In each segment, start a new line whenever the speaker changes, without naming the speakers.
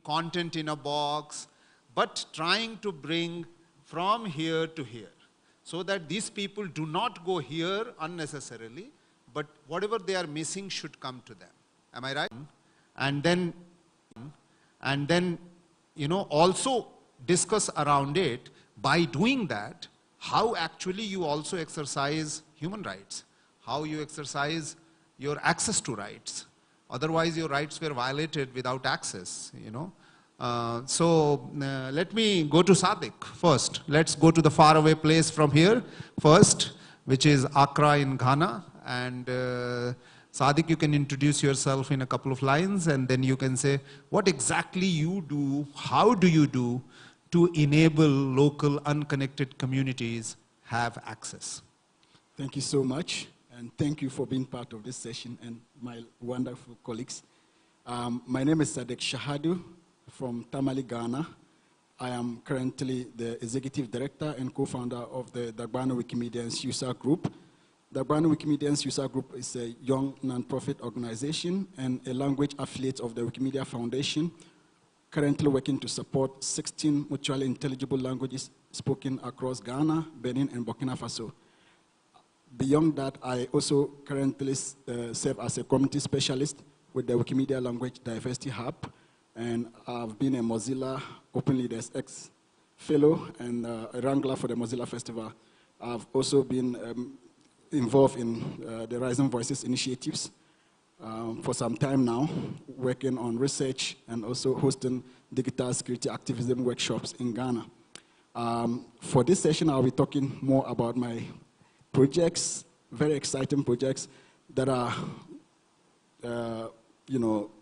content in a box, but trying to bring from here to here, so that these people do not go here unnecessarily, but whatever they are missing should come to them. Am I right? And then, also discuss around it, by doing that, how actually you also exercise human rights, how you exercise your access to rights. Otherwise, your rights were violated without access, let me go to Sadiq first. Let's go to the faraway place from here first, which is Accra in Ghana. And Sadiq, you can introduce yourself in a couple of lines, and then you can say what exactly you do, how do you do to enable local unconnected communities have access.
Thank you so much, and thank you for being part of this session and my wonderful colleagues. My name is Sadiq Shahadu from Tamale, Ghana. I am currently the executive director and co-founder of the Dagbani Wikimedians User Group. Dagbani Wikimedians User Group is a young non-profit organization and a language affiliate of the Wikimedia Foundation, currently working to support 16 mutually intelligible languages spoken across Ghana, Benin, and Burkina Faso. Beyond that, I also currently serve as a community specialist with the Wikimedia Language Diversity Hub, and I've been a Mozilla Open Leaders X Fellow and a Wrangler for the Mozilla Festival. I've also been involved in the Rising Voices initiatives for some time now, working on research and also hosting digital security activism workshops in Ghana. For this session, I'll be talking more about my projects, very exciting projects that are,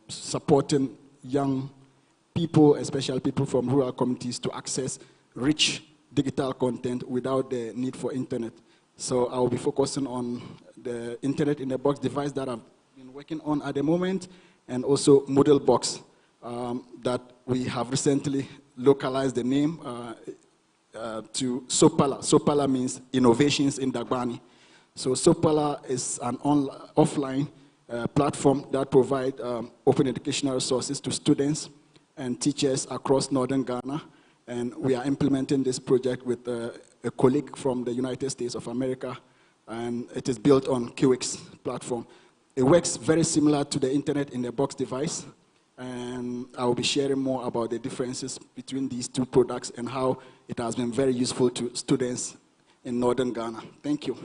supporting young people, especially people from rural communities, to access rich digital content without the need for internet. So I'll be focusing on the Internet in a Box device that I've been working on at the moment, and also Moodle Box that we have recently localized the name to Sopala. Sopala means innovations in Dagbani. So Sopala is an offline platform that provides open educational resources to students and teachers across northern Ghana. And we are implementing this project with a colleague from the United States of America, and it is built on QX platform. It works very similar to the Internet in a Box device, and I will be sharing more about the differences between these two products and how it has been very useful to students in northern Ghana. Thank you.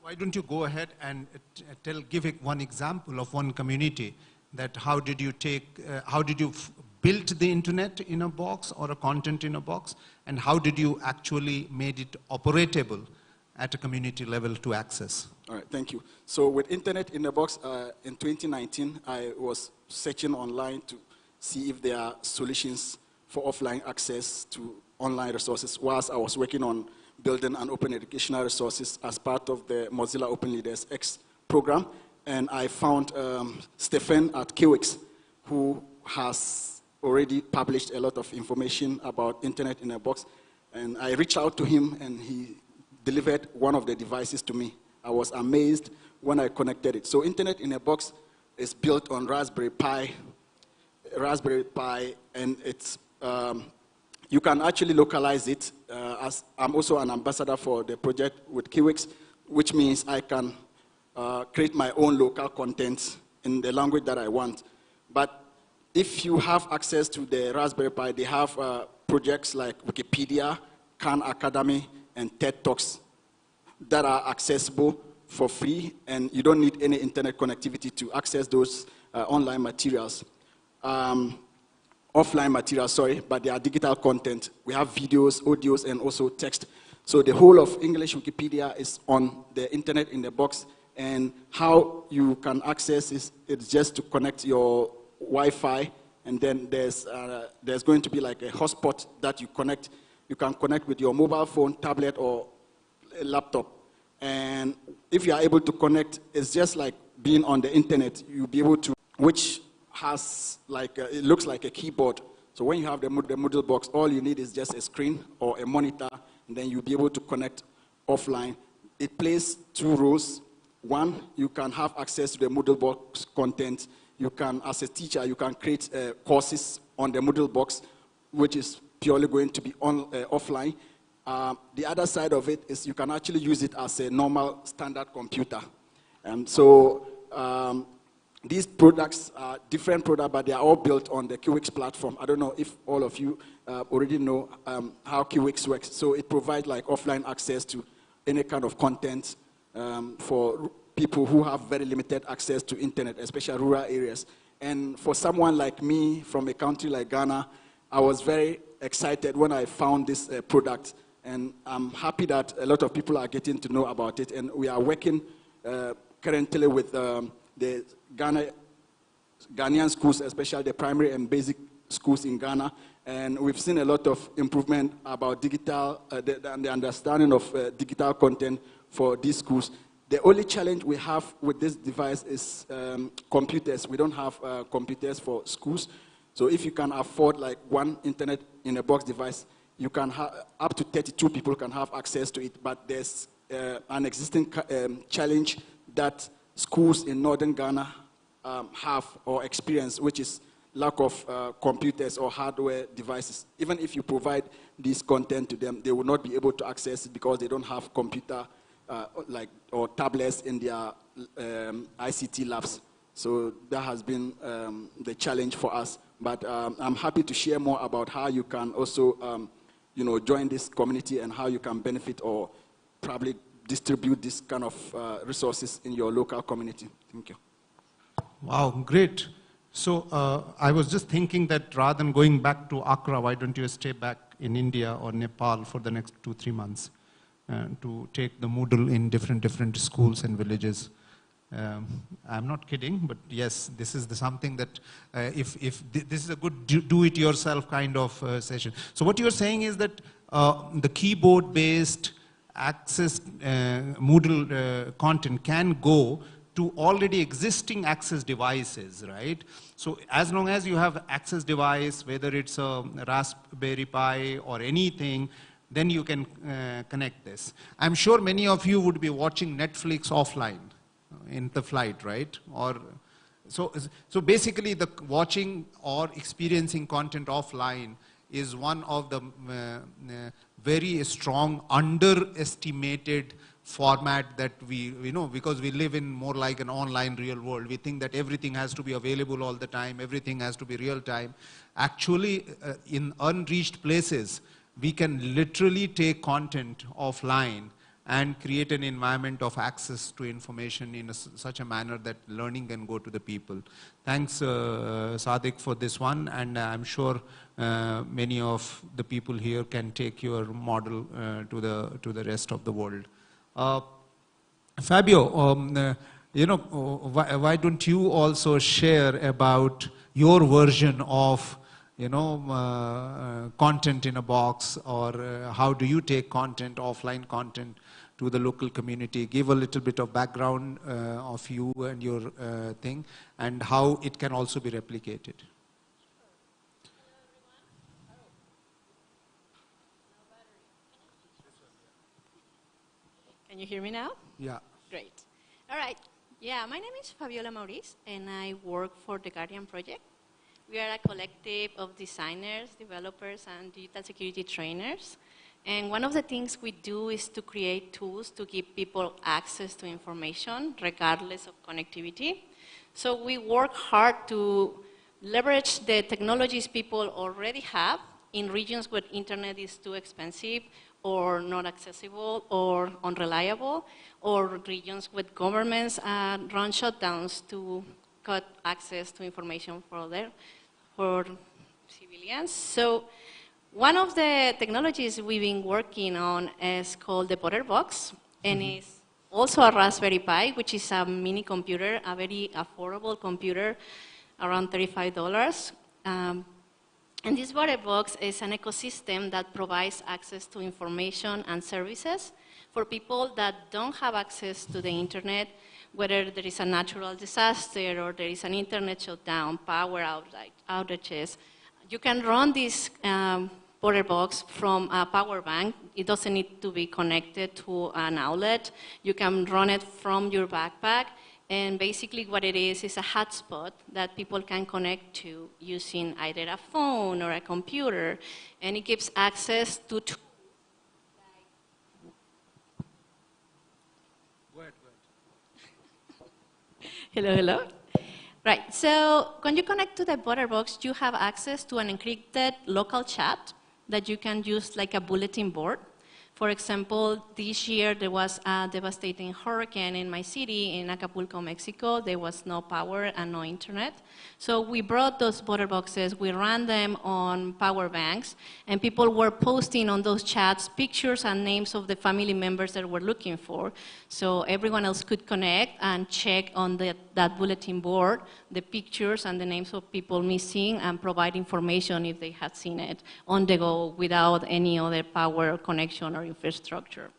Why don't you go ahead and give one example of one community, that how did you build the internet in a box or a content in a box, and how did you actually made it operatable at a community level to access?
All right, thank you. So with Internet in a Box, in 2019, I was searching online to see if there are solutions for offline access to online resources, whilst I was working on building an open educational resources as part of the Mozilla Open Leaders X program. And I found Stephen at QX, who has already published a lot of information about Internet in a Box. And I reached out to him, and he delivered one of the devices to me. I was amazed when I connected it. So Internet in a Box is built on Raspberry Pi, and it's you can actually localize it. As I'm also an ambassador for the project with QX, which means I can create my own local content in the language that I want. But if you have access to the Raspberry Pi, they have projects like Wikipedia, Khan Academy, and TED Talks that are accessible for free, and you don't need any internet connectivity to access those online materials. Offline materials, sorry, but they are digital content. We have videos, audios, and also text. So the whole of English Wikipedia is on the Internet in the Box, and how you can access it's just to connect your Wi-Fi, and then there's going to be like a hotspot that you connect. You can connect with your mobile phone, tablet, or a laptop. And if you are able to connect, it's just like being on the internet. You'll be able to, which has like, it looks like a keyboard. So when you have the Moodle Box, all you need is just a screen or a monitor, and then you'll be able to connect offline. It plays two roles. One, you can have access to the Moodle Box content. you can, as a teacher, you can create courses on the Moodle box, which is purely going to be offline. The other side of it is you can actually use it as a normal standard computer. These products are different products, but they are all built on the Kiwix platform. I don't know if all of you already know how Kiwix works. So it provides like offline access to any kind of content for people who have very limited access to internet, especially rural areas. And for someone like me from a country like Ghana, I was very excited when I found this product. And I'm happy that a lot of people are getting to know about it. And we are working currently with the Ghanaian schools, especially the primary and basic schools in Ghana. And we've seen a lot of improvement about digital, the understanding of digital content for these schools. The only challenge we have with this device is computers. We don't have computers for schools. So if you can afford like one internet in a box device, you can have up to 32 people can have access to it. But there's an existing challenge that schools in northern Ghana have or experience, which is lack of computers or hardware devices. Even if you provide this content to them, they will not be able to access it because they don't have computer or tablets in their ICT labs. So that has been the challenge for us. But I'm happy to share more about how you can also join this community and how you can benefit or probably distribute this kind of resources in your local community. Thank you.
Wow, great. So I was just thinking that rather than going back to Accra, why don't you stay back in India or Nepal for the next 2-3 months to take the Moodle in different schools and villages. I'm not kidding, but yes, this is something that this is a good do-it-yourself kind of session. So what you're saying is that the keyboard-based Access Moodle content can go to already existing Access devices, right? So as long as you have Access device, whether it's a Raspberry Pi or anything, then you can connect this. I'm sure many of you would be watching Netflix offline in the flight, right? Or so basically the watching or experiencing content offline is one of the very strong underestimated format that we know, because we live in more like an online real world. We think that everything has to be available all the time, everything has to be real time. Actually, in unreached places, we can literally take content offline and create an environment of access to information in such a manner that learning can go to the people. Thanks, Sadiq, for this one, and I'm sure many of the people here can take your model to the rest of the world. Fabio, why don't you also share about your version of content in a box, or how do you take content, offline content, to the local community? Give a little bit of background of you and your thing, and how it can also be replicated.
Can you hear me now?
Yeah.
Great. All right. Yeah, my name is Fabiola Maurice, and I work for the Guardian Project. We are a collective of designers, developers, and digital security trainers. And one of the things we do is to create tools to give people access to information, regardless of connectivity. So we work hard to leverage the technologies people already have in regions where internet is too expensive, or not accessible, or unreliable, or regions with governments run shutdowns to cut access to information for civilians. So one of the technologies we've been working on is called the ButterBox, and it's also a Raspberry Pi, which is a mini computer, a very affordable computer, around $35. And this ButterBox is an ecosystem that provides access to information and services for people that don't have access to the internet, whether there is a natural disaster or there is an internet shutdown, power outages. You can run this ButterBox from a power bank. It doesn't need to be connected to an outlet. You can run it from your backpack, And basically what it is a hotspot that people can connect to using either a phone or a computer. And it gives access to Hello, hello. Right, so when you connect to the ButterBox, you have access to an encrypted local chat that you can use like a bulletin board. For example, this year there was a devastating hurricane in my city, in Acapulco, Mexico. There was no power and no internet. So we brought those ButterBoxes, we ran them on power banks, and people were posting on those chats pictures and names of the family members that we're looking for. So everyone else could connect and check on that bulletin board the pictures and the names of people missing and provide information if they had seen it on the go without any other power connection or infrastructure.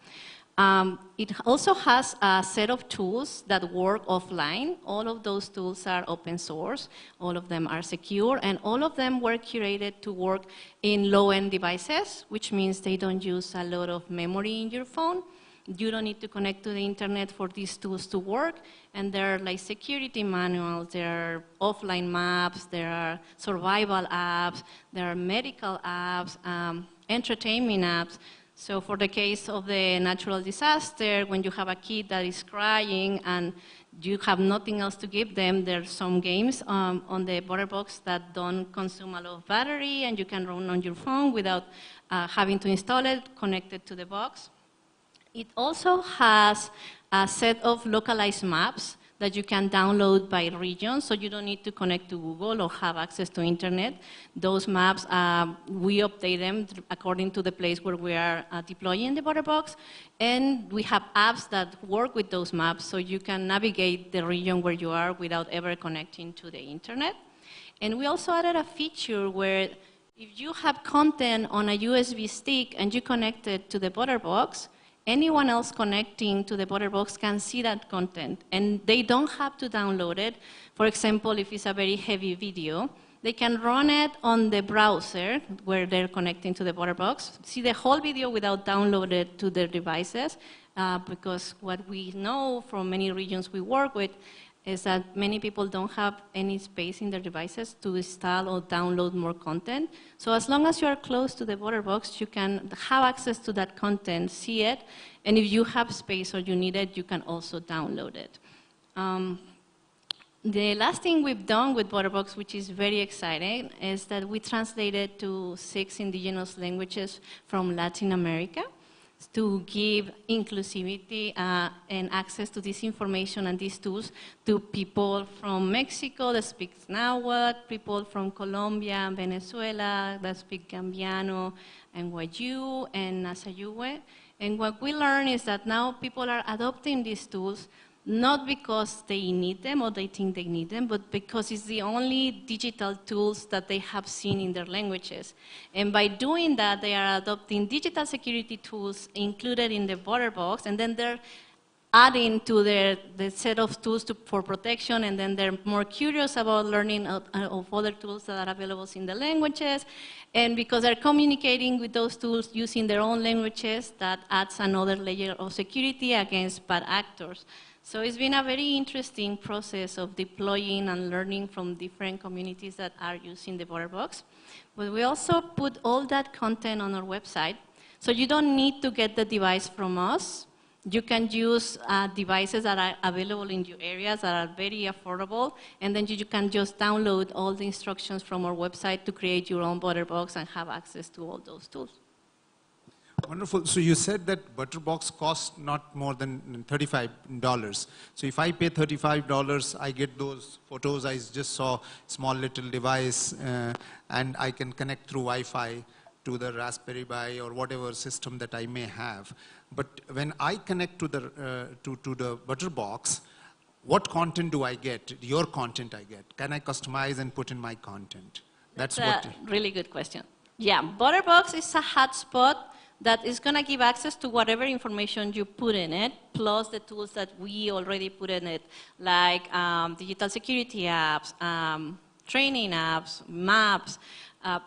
It also has a set of tools that work offline. All of those tools are open source, all of them are secure, and all of them were curated to work in low-end devices, which means they don't use a lot of memory in your phone. You don't need to connect to the internet for these tools to work, and there are like security manuals, there are offline maps, there are survival apps, there are medical apps, entertainment apps. So for the case of the natural disaster, when you have a kid that is crying and you have nothing else to give them, there's some games on the ButterBox that don't consume a lot of battery, and you can run on your phone without having to install it, connected to the box. It also has a set of localized maps that you can download by region, so you don't need to connect to Google or have access to internet. Those maps, we update them according to the place where we are deploying the ButterBox, and we have apps that work with those maps, so you can navigate the region where you are without ever connecting to the internet. And we also added a feature where if you have content on a USB stick and you connect it to the ButterBox, anyone else connecting to the ButterBox can see that content, and they don't have to download it. For example, if it's a very heavy video, they can run it on the browser where they're connecting to the ButterBox, see the whole video without downloading it to their devices, because what we know from many regions we work with is that many people don't have any space in their devices to install or download more content. So as long as you are close to the ButterBox, you can have access to that content, see it, and if you have space or you need it, you can also download it. The last thing we've done with ButterBox, which is very exciting, is that we translated to 6 indigenous languages from Latin America to give inclusivity and access to this information and these tools to people from Mexico that speak Nahuatl, people from Colombia and Venezuela that speak Gambiano and Wayuu and Nasayuwe. And what we learn is that now people are adopting these tools not because they need them or they think they need them, but because it's the only digital tools that they have seen in their languages. And by doing that, they are adopting digital security tools included in the ButterBox, and then they're adding to the set of tools for protection, and then they're more curious about learning of other tools that are available in the languages. And because they're communicating with those tools using their own languages, that adds another layer of security against bad actors. So it's been a very interesting process of deploying and learning from different communities that are using the ButterBox. But we also put all that content on our website. So you don't need to get the device from us. You can use devices that are available in your areas that are very affordable, and then you can just download all the instructions from our website to create your own ButterBox and have access to all those tools.
Wonderful. So you said that ButterBox costs not more than $35. So if I pay $35, I get those photos. I just saw small little device, and I can connect through Wi-Fi to the Raspberry Pi or whatever system that I may have. But when I connect to the ButterBox, what content do I get? Your content I get. Can I customize and put in my content?
That's a really good question. Yeah, ButterBox is a hotspot that is going to give access to whatever information you put in it, plus the tools that we already put in it, like digital security apps, training apps, maps.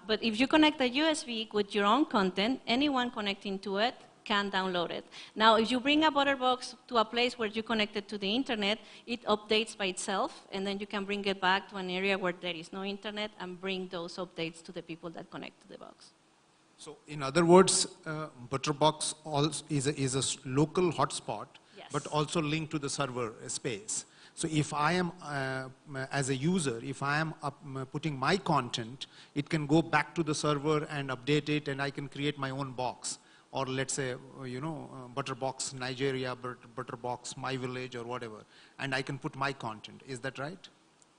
But if you connect a USB with your own content, anyone connecting to it can download it. Now, if you bring a ButterBox to a place where you connect it to the internet, it updates by itself, and then you can bring it back to an area where there is no internet and bring those updates to the people that connect to the box.
So in other words, ButterBox also is a local hotspot,
Yes.
but also linked to the server space. So if I am, as a user, if I am putting my content, it can go back to the server and update it, and I can create my own box. Or let's say, ButterBox Nigeria, ButterBox My Village, or whatever. And I can put my content. Is that right?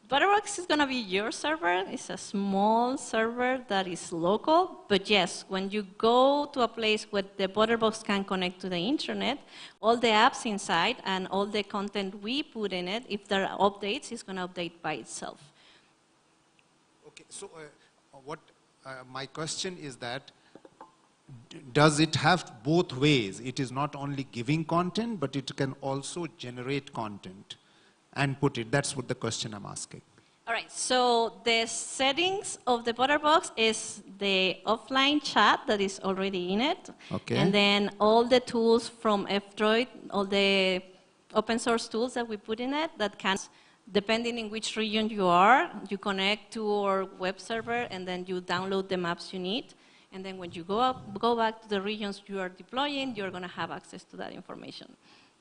ButterBox is going to be your server. It's a small server that is local. But yes, when you go to a place where the ButterBox can connect to the internet, all the apps inside and all the content we put in it, if there are updates, it's going to update by itself.
Okay, so my question is that, does it have both ways? It is not only giving content, but it can also generate content and put it. That's what the question I'm asking.
All right, so the settings of the ButterBox is the offline chat that is already in it.
Okay.
And then all the tools from F-Droid, all the open source tools that we put in it that can, depending in which region you are, you connect to our web server and then you download the maps you need. And then when you go back to the regions you are deploying, you're going to have access to that information.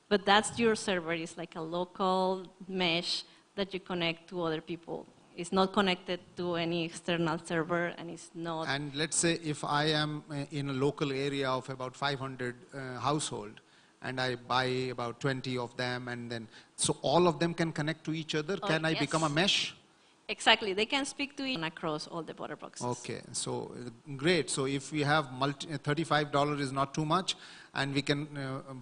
But that's your server. It's like a local mesh that you connect to other people. It's not connected to any external server, and it's not...
And let's say if I am in a local area of about 500 household, and I buy about 20 of them, and then, so all of them can connect to each other? Can I
yes.
become a mesh?
Exactly. They can speak to each other across all the ButterBoxes.
Okay, so great. So if we have $35 is not too much, and we can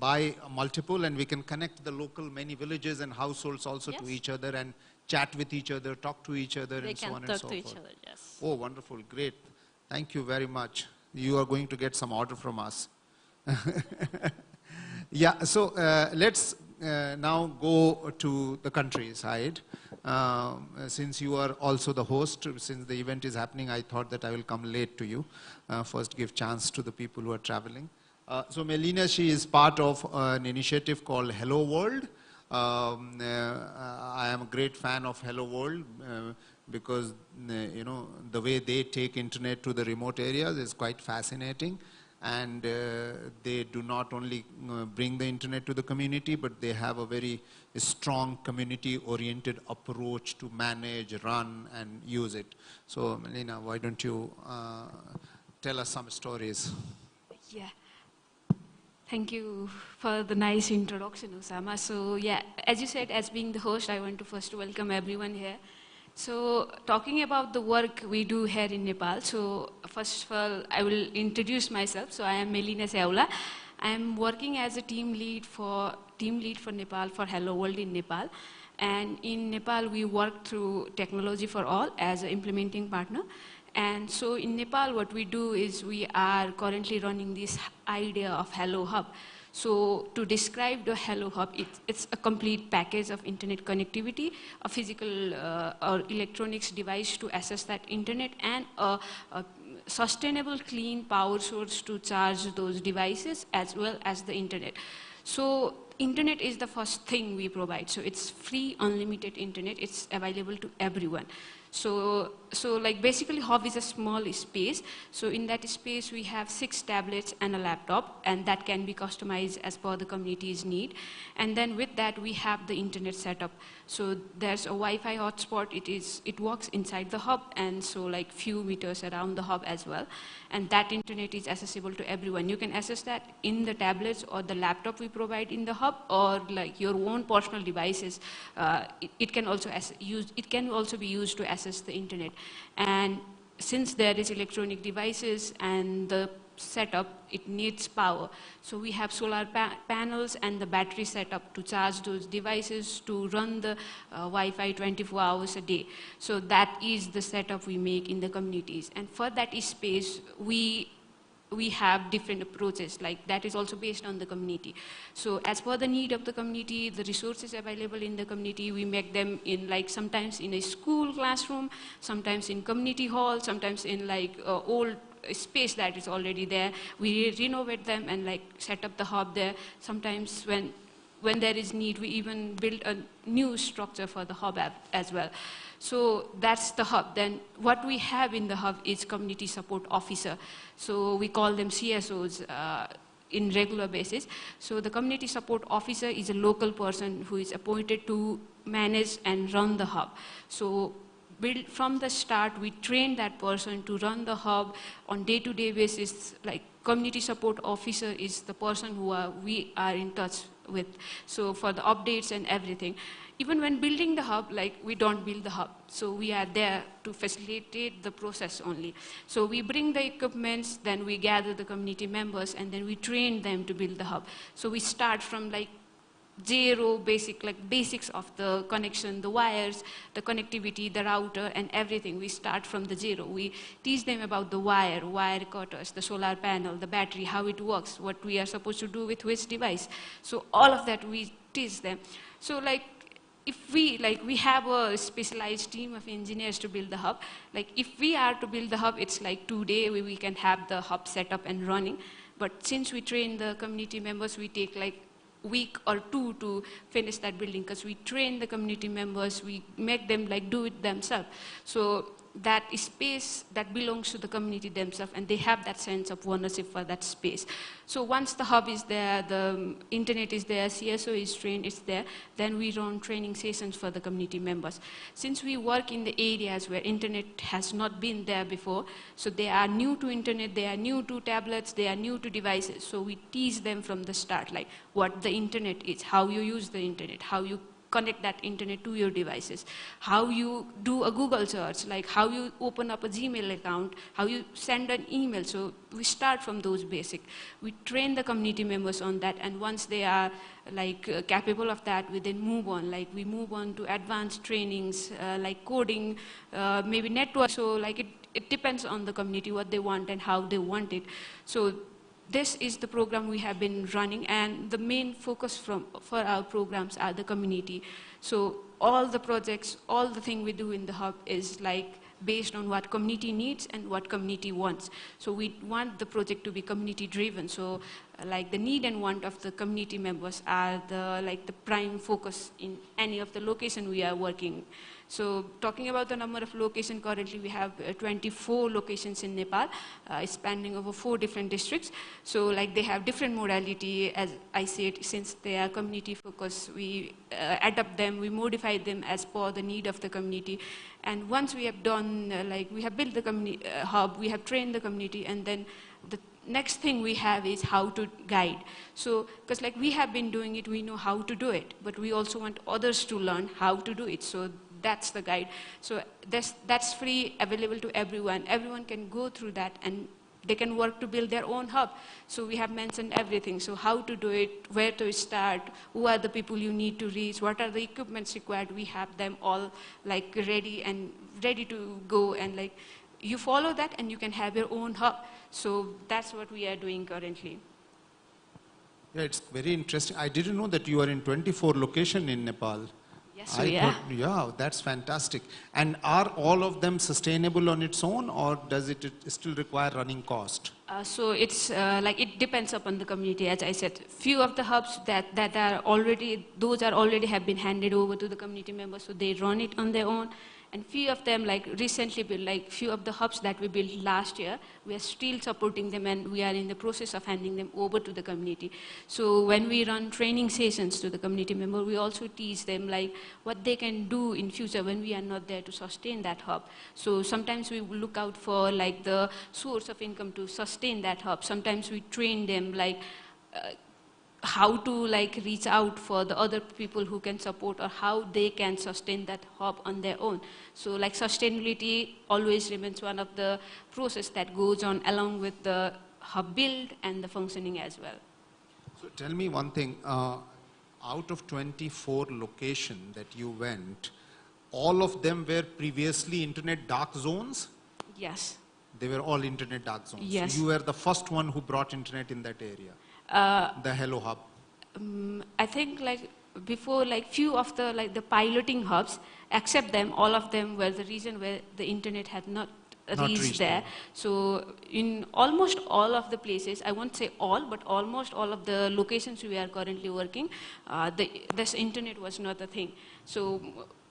buy a multiple, and we can connect the local many villages and households also to
Yes.
each other and chat with each other, talk to each other,
They
and so
can
on
talk
and so
to
forth.
each other, yes.
Oh, wonderful, great. Thank you very much. You are going to get some order from us. Yeah, so let's now go to the countryside. Since you are also the host, since the event is happening, I thought that I will come late to you. First give chance to the people who are traveling. So Melina, she is part of an initiative called Hello World. I am a great fan of Hello World because the way they take internet to the remote areas is quite fascinating. And they do not only bring the internet to the community, but they have a very strong community-oriented approach to manage, run, and use it. So, Melina, why don't you tell us some stories?
Yeah. Thank you for the nice introduction, Osama. So, yeah, as you said, as being the host, I want to first welcome everyone here. So, talking about the work we do here in Nepal, so first of all, I will introduce myself. So, I am Melina Seaula. I am working as a team lead for Nepal for Hello World in Nepal. And in Nepal, we work through Technology for All as an implementing partner. And so in Nepal, what we do is we are currently running this idea of Hello Hub. So to describe the Hello Hub, it's a complete package of internet connectivity, a physical or electronics device to access that internet, and a sustainable clean power source to charge those devices as well as the internet. So internet is the first thing we provide. So it's free, unlimited internet. It's available to everyone. So like basically hub is a small space. So in that space we have 6 tablets and a laptop, and that can be customized as per the community's need. And then with that we have the internet setup. So there's a Wi-Fi hotspot. It works inside the hub, and so like few meters around the hub as well. And that internet is accessible to everyone. You can access that in the tablets or the laptop we provide in the hub, or like your own personal devices. It can also be used to access the internet. And since there is electronic devices and the setup, it needs power. So we have solar panels and the battery setup to charge those devices to run the Wi-Fi 24 hours a day. So that is the setup we make in the communities. And for that space, we have different approaches, like that is also based on the community. So as per the need of the community, the resources available in the community, we make them in like sometimes in a school classroom, sometimes in community hall, sometimes in like old space that is already there. We renovate them and like set up the hub there. Sometimes when there is need, we even build a new structure for the hub as well. So that's the hub. Then what we have in the hub is community support officer. So we call them CSOs in regular basis. So the community support officer is a local person who is appointed to manage and run the hub. So from the start, we train that person to run the hub on day-to-day basis. Like community support officer is the person who we are in touch with. So for the updates and everything. Even when building the hub, like we don't build the hub. So we are there to facilitate the process only. So we bring the equipments, then we gather the community members, and then we train them to build the hub. So we start from like zero basics of the connection, the wires, the connectivity, the router, and everything. We start from the zero. We teach them about the wire cutters, the solar panel, the battery, how it works, what we are supposed to do with which device. So all of that we teach them. So like if we have a specialized team of engineers to build the hub. Like if we are to build the hub, it's like 2 days we can have the hub set up and running. But since we train the community members, we take like week or two to finish that building, because we train the community members, we make them like do it themselves. So that space that belongs to the community themselves, and they have that sense of ownership for that space. So once the hub is there, the internet is there, CSO is trained, it's there, then we run training sessions for the community members. Since we work in the areas where internet has not been there before, so they are new to internet, they are new to tablets, they are new to devices. So we teach them from the start, like what the internet is, how you use the internet, how you connect that internet to your devices, how you do a Google search, like how you open up a Gmail account, how you send an email. So we start from those basic. We train the community members on that, and once they are like capable of that, we then move on. Like we move on to advanced trainings, like coding, maybe network. So like it depends on the community, what they want and how they want it. So this is the program we have been running, and the main focus for our programs are the community. So all the projects, all the thing we do in the hub is like based on what community needs and what community wants. So we want the project to be community driven. So like the need and want of the community members are the prime focus in any of the location we are working. So talking about the number of locations, currently we have 24 locations in Nepal, spanning over 4 different districts. So like they have different modality, as I said, since they are community focused, we adapt them, we modify them as per the need of the community. And once we have done, we have built the community hub, we have trained the community, and then the next thing we have is how to guide. So, because like we have been doing it, we know how to do it, but we also want others to learn how to do it. So that's the guide. So that's free, available to everyone. Everyone can go through that, and they can work to build their own hub. So we have mentioned everything. So how to do it, where to start, who are the people you need to reach, what are the equipments required. We have them all like ready to go, and like you follow that and you can have your own hub. So that's what we are doing currently.
Yeah, it's very interesting. I didn't know that you are in 24 locations in Nepal.
Yes, we are.
Yeah, that's fantastic. And are all of them sustainable on its own, or does it still require running cost?
So it's it depends upon the community. As I said, few of the hubs that are already, those are already have been handed over to the community members, so they run it on their own. And few of them, like recently built, like few of the hubs that we built last year, we are still supporting them, and we are in the process of handing them over to the community. So when we run training sessions to the community member, we also teach them like what they can do in future when we are not there to sustain that hub. So sometimes we look out for like the source of income to sustain that hub. Sometimes we train them like how to like reach out for the other people who can support, or how they can sustain that hub on their own. So like sustainability always remains one of the process that goes on along with the hub build and the functioning as well.
So tell me one thing, out of 24 locations that you went, all of them were previously internet dark zones?
Yes.
They were all internet dark zones.
Yes.
So you were the first one who brought internet in that area. The Hello Hub.
I think like before, like few of the piloting hubs, except them, all of them were the region where the internet had not reach there. So in almost all of the places, I won't say all, but almost all of the locations we are currently working, this internet was not a thing. So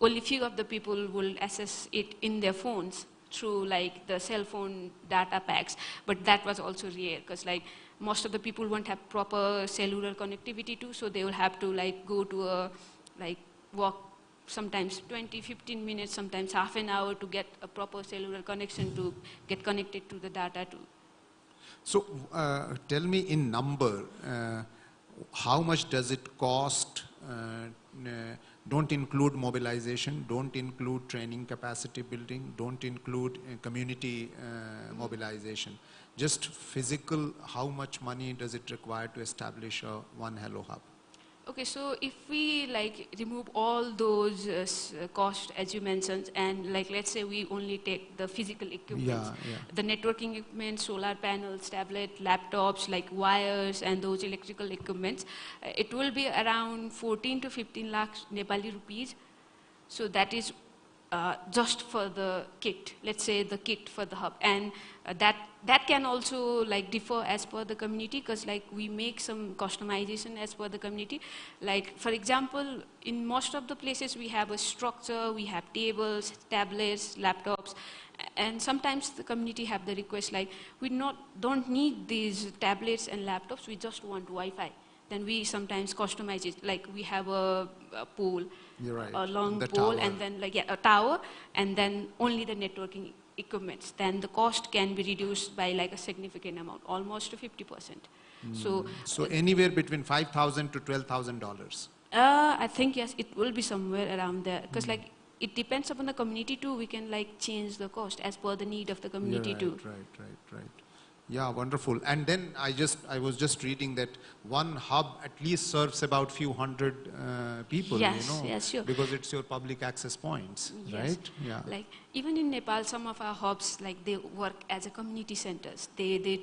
only few of the people will access it in their phones through like the cell phone data packs, but that was also rare because like most of the people won't have proper cellular connectivity too, so they will have to like go to a like walk sometimes 20, 15 minutes, sometimes half an hour to get a proper cellular connection to get connected to the data too.
So tell me in number, how much does it cost? Don't include mobilization, don't include training capacity building, don't include community mobilization. Just physical, how much money does it require to establish a One Hello Hub?
Okay, so if we like remove all those costs as you mentioned, and like let's say we only take the physical equipment, the networking equipment, solar panels, tablet, laptops, like wires and those electrical equipments, it will be around 14 to 15 lakhs Nepali rupees. So that is just for the kit, let's say the kit for the hub, and that can also like differ as per the community, because like we make some customization as per the community. Like for example, in most of the places we have a structure, we have tables, tablets, laptops, and sometimes the community have the request like we don't need these tablets and laptops, we just want Wi-Fi. Then we sometimes customize it, like we have a pole, a long pole, and then like a tower, and then only the networking equipments. Then the cost can be reduced by like a significant amount, almost to 50%.
So anywhere between $5,000 to $12,000.
I think yes, it will be somewhere around there, because like it depends upon the community too. We can like change the cost as per the need of the community too.
Right. Yeah, wonderful. And then I was just reading that one hub at least serves about few hundred people,
yes,
you know,
yes, sure.
because it's your public access points,
yes.
right? Yeah.
Like even in Nepal, some of our hubs, like they work as a community centers. They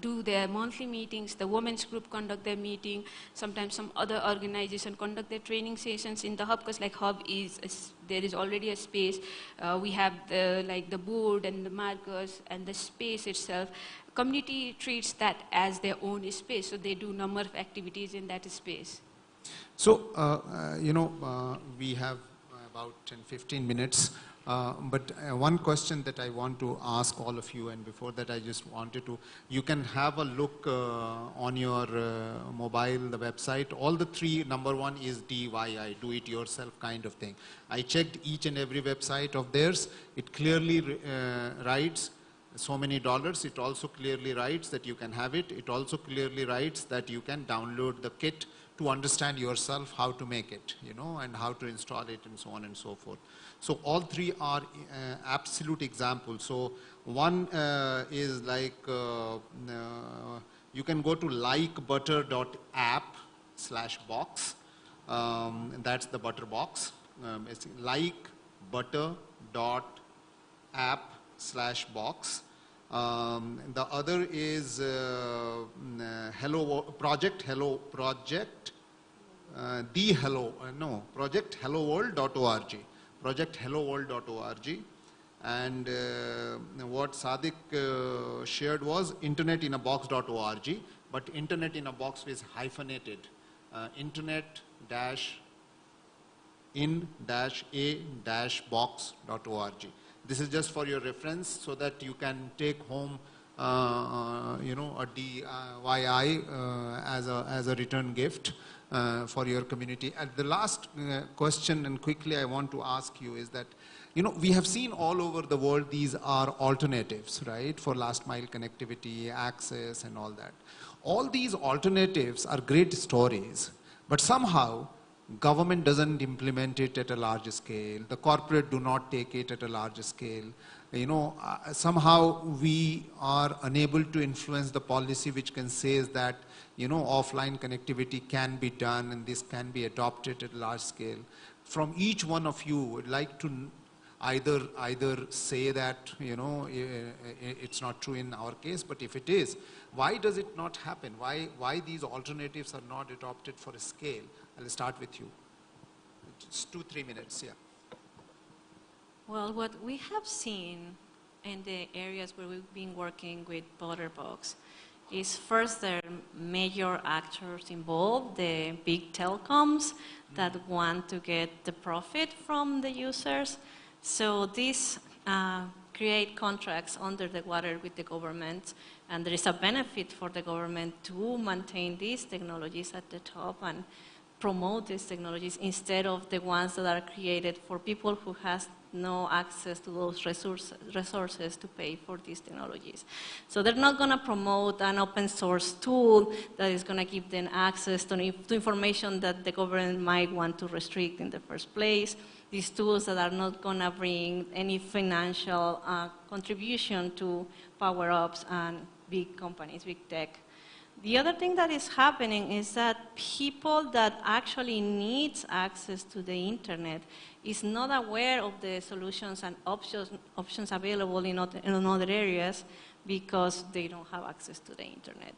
do their monthly meetings, the women's group conduct their meeting, sometimes some other organization conduct their training sessions in the hub, because like hub there is already a space. We have the board and the markers and the space itself. Community treats that as their own space, so they do number of activities in that space.
So, we have about 10-15 minutes, but one question that I want to ask all of you, and before that I just wanted to, you can have a look on your mobile, the website. All the three, number one is DIY, do it yourself kind of thing. I checked each and every website of theirs. It clearly writes so many dollars. It also clearly writes that you can have it. It also clearly writes that you can download the kit to understand yourself how to make it, you know, and how to install it and so on and so forth. So all three are absolute examples. So one is like, you can go to likebutter.app/box. That's the butter box. It's likebutter.app/box. The other is projecthelloworld.org. Projecthelloworld.org. And what Sadiq shared was internetinabox.org, but internet in a box is hyphenated. internet-in-a-box.org. This is just for your reference, so that you can take home, a DIY as a return gift for your community. And the last question, and quickly I want to ask you, is that, you know, we have seen all over the world these are alternatives, right, for last mile connectivity, access, and all that. All these alternatives are great stories, but somehow government doesn't implement it at a large scale. The corporate do not take it at a large scale. You know, somehow we are unable to influence the policy which can say that, you know, offline connectivity can be done and this can be adopted at a large scale. From each one of you, would like to either say that, you know, it's not true in our case, but if it is, why does it not happen? Why these alternatives are not adopted for a scale? I'll start with you. It's 2-3 minutes, yeah.
Well, what we have seen
in the areas where we've been working with Butterbox is first there are major actors involved, the big telecoms that want to get the profit from the users. So these create contracts under the water with the government, and there is a benefit for the government to maintain these technologies at the top and promote these technologies instead of the ones that are created for people who has no access to those resources to pay for these technologies. So they're not going to promote an open source tool that is going to give them access to information that the government might want to restrict in the first place. These tools that are not going to bring any financial contribution to power-ups and big companies, big tech. The other thing that is happening is that people that actually need access to the internet is not aware of the solutions and options available in other areas because they don't have access to the internet.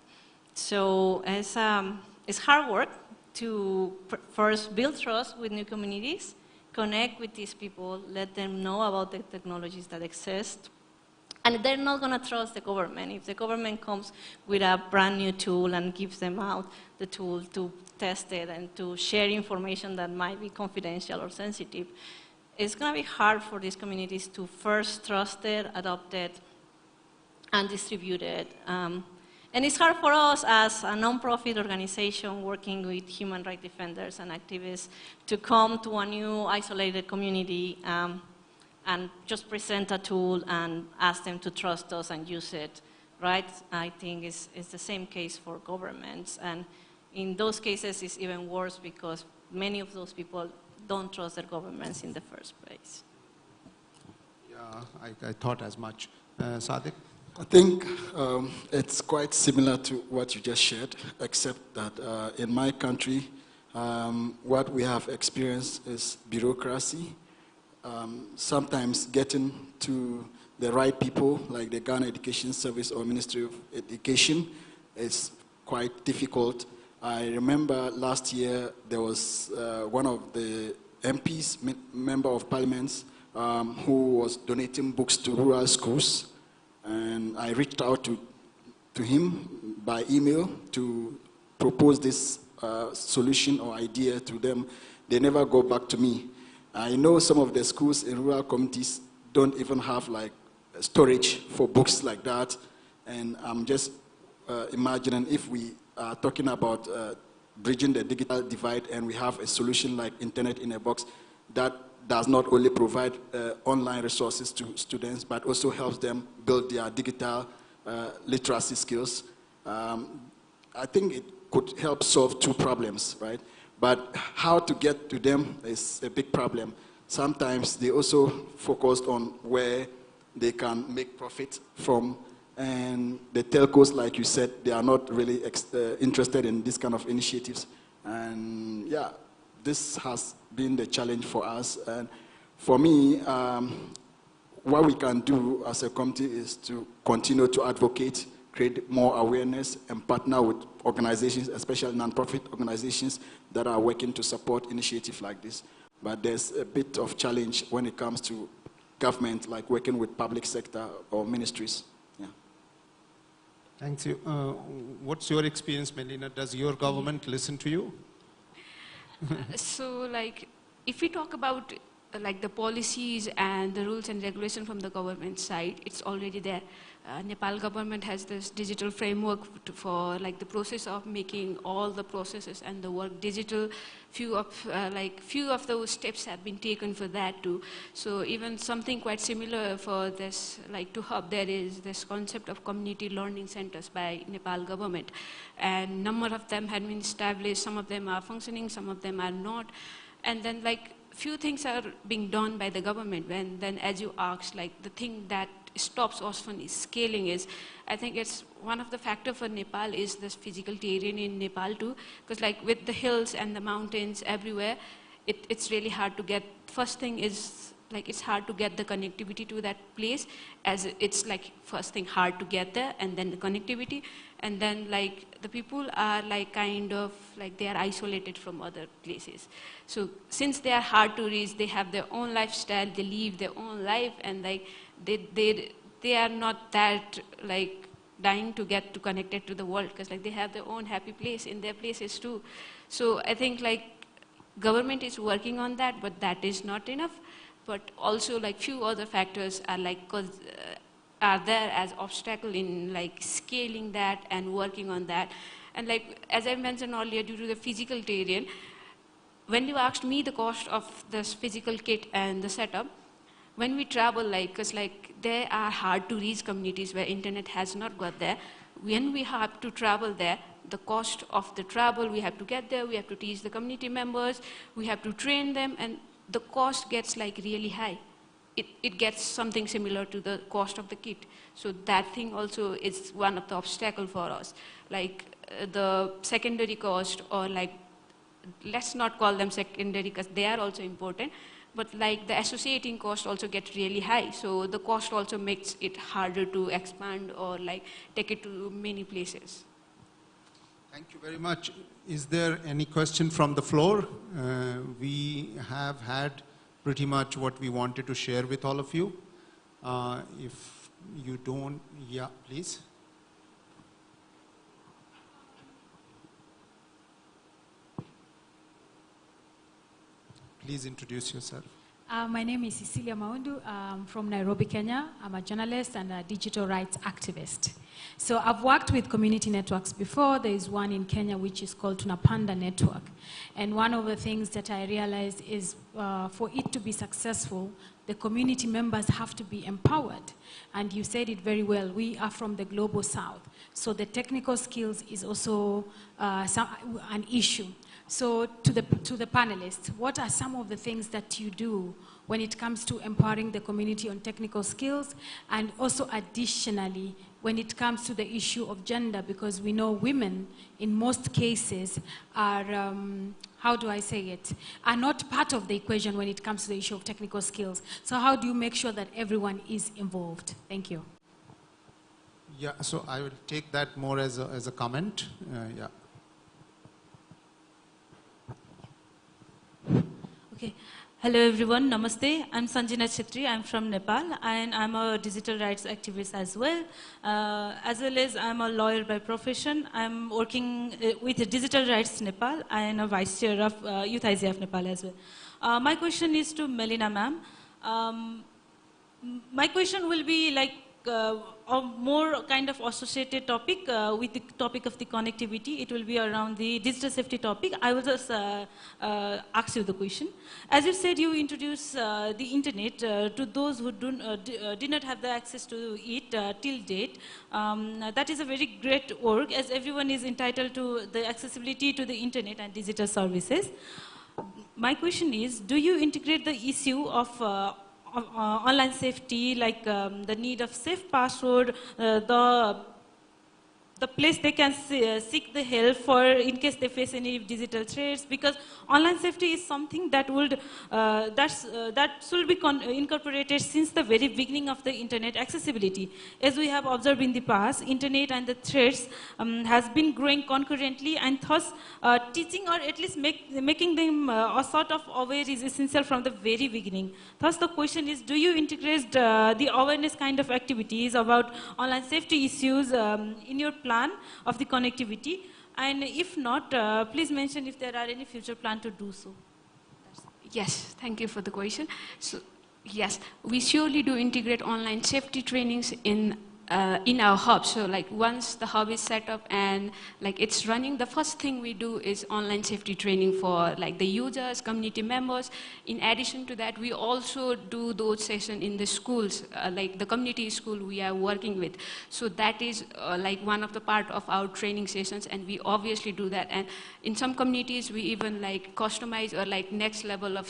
So it's hard work to first build trust with new communities, connect with these people, let them know about the technologies that exist. And they're not going to trust the government. If the government comes with a brand new tool and gives them out the tool to test it and to share information that might be confidential or sensitive, it's going to be hard for these communities to first trust it, adopt it, and distribute it. And it's hard for us as a nonprofit organization working with human rights defenders and activists to come to a new isolated community and just present a tool and ask them to trust us and use it, right? I think it's the same case for governments. And in those cases, it's even worse because many of those people don't trust their governments in the first place.
Yeah, I thought as much. Sadiq?
I think it's quite similar to what you just shared, except that in my country, what we have experienced is bureaucracy. Sometimes getting to the right people, like the Ghana Education Service or Ministry of Education, is quite difficult. I remember last year there was one of the MPs, Member of Parliament, who was donating books to rural schools, and I reached out to him by email to propose this solution or idea to them. They never go back to me. I know some of the schools in rural communities don't even have like storage for books like that, and I'm just imagining if we are talking about bridging the digital divide and we have a solution like Internet in a Box that does not only provide online resources to students but also helps them build their digital literacy skills. I think it could help solve two problems, right? But how to get to them is a big problem. Sometimes they also focused on where they can make profit from, and the telcos, like you said, they are not really interested in this kind of initiatives. And yeah, this has been the challenge for us. And for me, what we can do as a committee is to continue to advocate, create more awareness, and partner with organizations, especially nonprofit organizations that are working to support initiatives like this. But there's a bit of challenge when it comes to government, like working with public sector or ministries. Yeah.
Thanks. What's your experience, Melina? Does your government listen to you?
So, like, if we talk about like the policies and the rules and regulation from the government side, it's already there. Nepal government has this digital framework for like the process of making all the processes and the work digital. Few of those steps have been taken for that too. So even something quite similar for this, like to hub, there is this concept of community learning centers by Nepal government, and number of them have been established. Some of them are functioning, some of them are not, and then like few things are being done by the government. When then, as you asked, like the thing that stops us from scaling is, I think it's one of the factors for Nepal is this physical terrain in Nepal too, because like with the hills and the mountains everywhere, it's really hard to get. First thing is like it's hard to get the connectivity to that place, as it's like first thing hard to get there, and then the connectivity, and then like the people are like kind of like they are isolated from other places. So since they are hard to reach, they have their own lifestyle, they live their own life, and like they they are not that like dying to get to connected to the world, because like they have their own happy place in their places too. So I think like government is working on that, but that is not enough. But also like few other factors are like are there as obstacle in like scaling that and working on that. And like as I mentioned earlier, due to the physical terrain, when you asked me the cost of this physical kit and the setup, when we travel, like, because like there are hard to reach communities where internet has not got there, when we have to travel there, the cost of the travel, we have to get there, we have to teach the community members, we have to train them, and the cost gets like really high. It gets something similar to the cost of the kit. So that thing also is one of the obstacles for us. Like the secondary cost, or like, let's not call them secondary because they are also important, but like the associating cost also gets really high. So the cost also makes it harder to expand or like take it to many places.
Thank you very much. Is there any question from the floor? We have had pretty much what we wanted to share with all of you. If you don't, yeah, please. Please introduce yourself.
My name is Cecilia Maundu. I'm from Nairobi, Kenya. I'm a journalist and a digital rights activist. So I've worked with community networks before. There is one in Kenya which is called Tunapanda Network. And one of the things that I realized is for it to be successful, the community members have to be empowered. And you said it very well. We are from the global south. So the technical skills is also an issue. So to the panelists, what are some of the things that you do when it comes to empowering the community on technical skills, and also additionally when it comes to the issue of gender, because we know women in most cases are, how do I say it, are not part of the equation when it comes to the issue of technical skills. So how do you make sure that everyone is involved? Thank you.
Yeah, so I will take that more as a comment. Yeah.
Okay. Hello everyone, Namaste. I'm Sanjana Chhetri. I'm from Nepal and I'm a digital rights activist as well. As well as I'm a lawyer by profession. I'm working with Digital Rights Nepal and a vice chair of Youth IGF Nepal as well. My question is to Melina ma'am. My question will be like a more kind of associated topic with the topic of the connectivity. It will be around the digital safety topic. I will just ask you the question. As you said, you introduce the internet to those who did not have the access to it till date. That is a very great work, as everyone is entitled to the accessibility to the internet and digital services. My question is, do you integrate the issue of online safety, like the need of safe password, the place they can seek the help for in case they face any digital threats, because online safety is something that would that should be incorporated since the very beginning of the internet accessibility. As we have observed in the past, internet and the threats has been growing concurrently, and thus teaching or at least making them a sort of aware is essential from the very beginning. Thus the question is, do you integrate the awareness kind of activities about online safety issues in your plan of the connectivity? And if not, please mention if there are any future plan to do so.
Yes, thank you for the question. So, yes, we surely do integrate online safety trainings in our hub. So like once the hub is set up and like it's running, the first thing we do is online safety training for like the users, community members. In addition to that, we also do those sessions in the schools, like the community school we are working with. So that is like one of the part of our training sessions, and we obviously do that. And in some communities, we even like customize or like next level of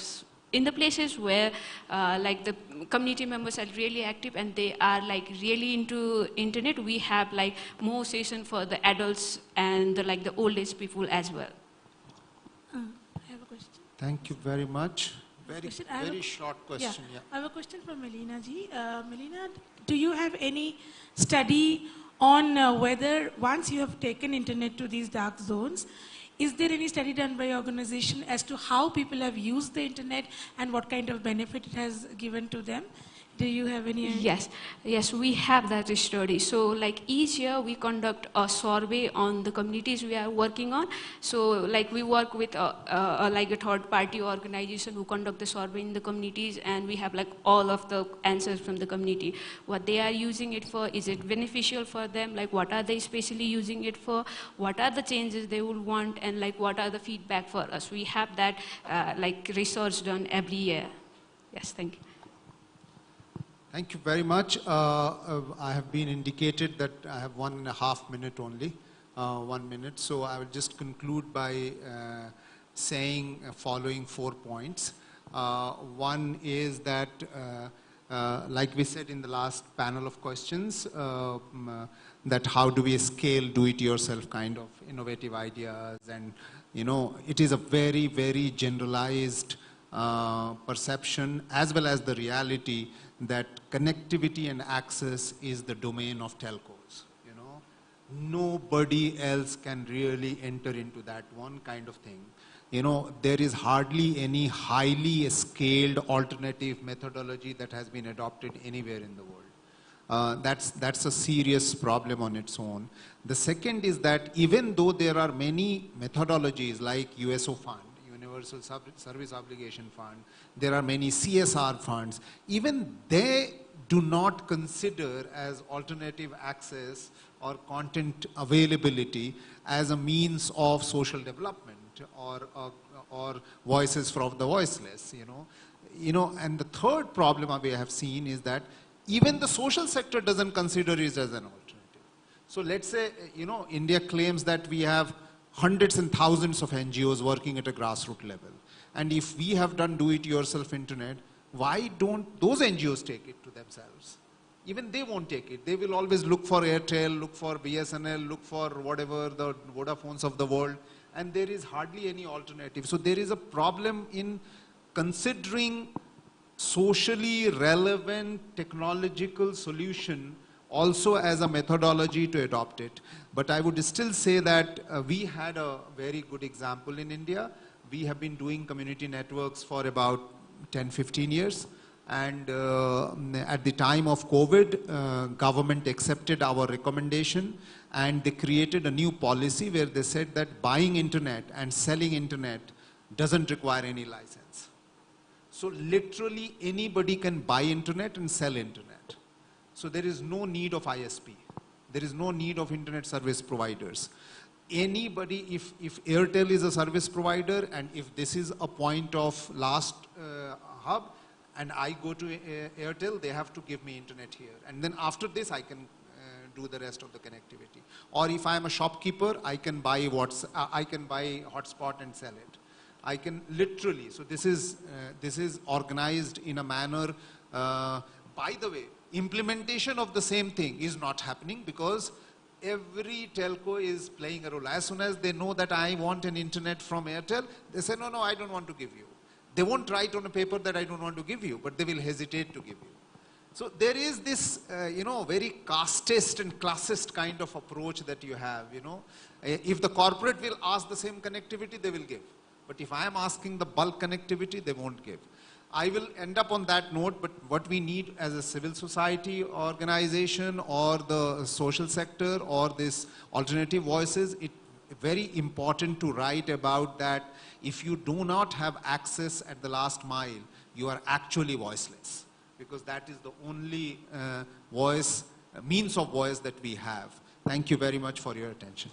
in the places where like the community members are really active and they are like really into internet, we have like more session for the adults and the, like the old age people as well.
I have a question.
Thank you very much. Very short question. Yeah.
I have a question for Melina ji. Melina, do you have any study on whether once you have taken internet to these dark zones, is there any study done by your organization as to how people have used the internet and what kind of benefit it has given to them? Do you have any idea?
Yes, yes, we have that study. So like each year we conduct a survey on the communities we are working on. So like we work with like a third party organization who conduct the survey in the communities, and we have like all of the answers from the community. What they are using it for, is it beneficial for them? Like what are they especially using it for? What are the changes they would want? And like what are the feedback for us? We have that like research done every year. Yes, thank you.
Thank you very much. I have been indicated that I have 1.5 minutes only, 1 minute. So I will just conclude by saying following 4 points. One is that, like we said in the last panel of questions, that how do we scale do-it-yourself kind of innovative ideas, and it is a very, very generalized perception as well as the reality that connectivity and access is the domain of telcos. Nobody else can really enter into that one kind of thing. There is hardly any highly scaled alternative methodology that has been adopted anywhere in the world. That's a serious problem on its own. The second is that even though there are many methodologies like USO Fund, Universal Service Obligation Fund, there are many CSR funds, even they do not consider as alternative access or content availability as a means of social development or voices from the voiceless, And the third problem we have seen is that even the social sector doesn't consider it as an alternative. So let's say, India claims that we have hundreds and thousands of NGOs working at a grassroots level. And if we have done do-it-yourself internet, why don't those NGOs take it to themselves? Even they won't take it. They will always look for Airtel, look for BSNL, look for whatever the Vodafones of the world, and there is hardly any alternative. So there is a problem in considering socially relevant technological solution also as a methodology to adopt it. But I would still say that we had a very good example in India. We have been doing community networks for about 10, 15 years. And at the time of COVID, government accepted our recommendation, and they created a new policy where they said that buying internet and selling internet doesn't require any license. So literally anybody can buy internet and sell internet. So there is no need of ISP. There is no need of internet service providers. Anybody, if Airtel is a service provider, and if this is a point of last hub, and I go to Airtel, they have to give me internet here. And then after this, I can do the rest of the connectivity. Or if I am a shopkeeper, I can buy hotspot and sell it. I can literally, so this is organized in a manner, by the way, implementation of the same thing is not happening because every telco is playing a role. As soon as they know that I want an internet from Airtel, they say, no, I don't want to give you. They won't write on a paper that I don't want to give you, but they will hesitate to give you. So there is this, very casteist and classist kind of approach that you have, If the corporate will ask the same connectivity, they will give. But if I am asking the bulk connectivity, they won't give. I will end up on that note, but what we need as a civil society organization or the social sector or this alternative voices, it's very important to write about that. If you do not have access at the last mile, you are actually voiceless, because that is the only means of voice that we have. Thank you very much for your attention.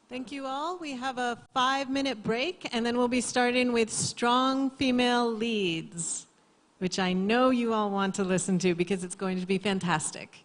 Thank you all. We have a 5-minute break, and then we'll be starting with strong female leads, which I know you all want to listen to because it's going to be fantastic.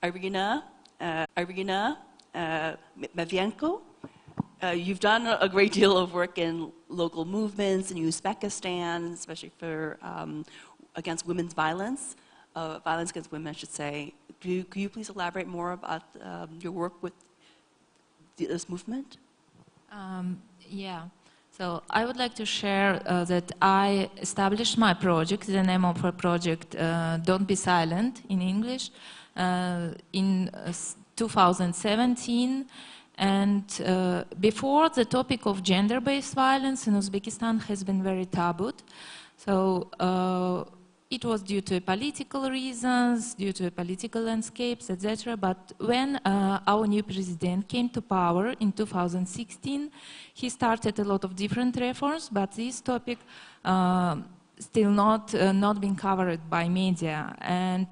Irina Matvienko. You've done a great deal of work in local movements in Uzbekistan, especially for against women's violence, violence against women, I should say. Could you please elaborate more about your work with this movement?
Yeah. So I would like to share that I established my project, the name of our project, Don't Be Silent in English, in 2017. And before, the topic of gender-based violence in Uzbekistan has been very taboo. So it was due to political reasons, due to political landscapes, etc. But when our new president came to power in 2016, he started a lot of different reforms, but this topic still not been covered by media. And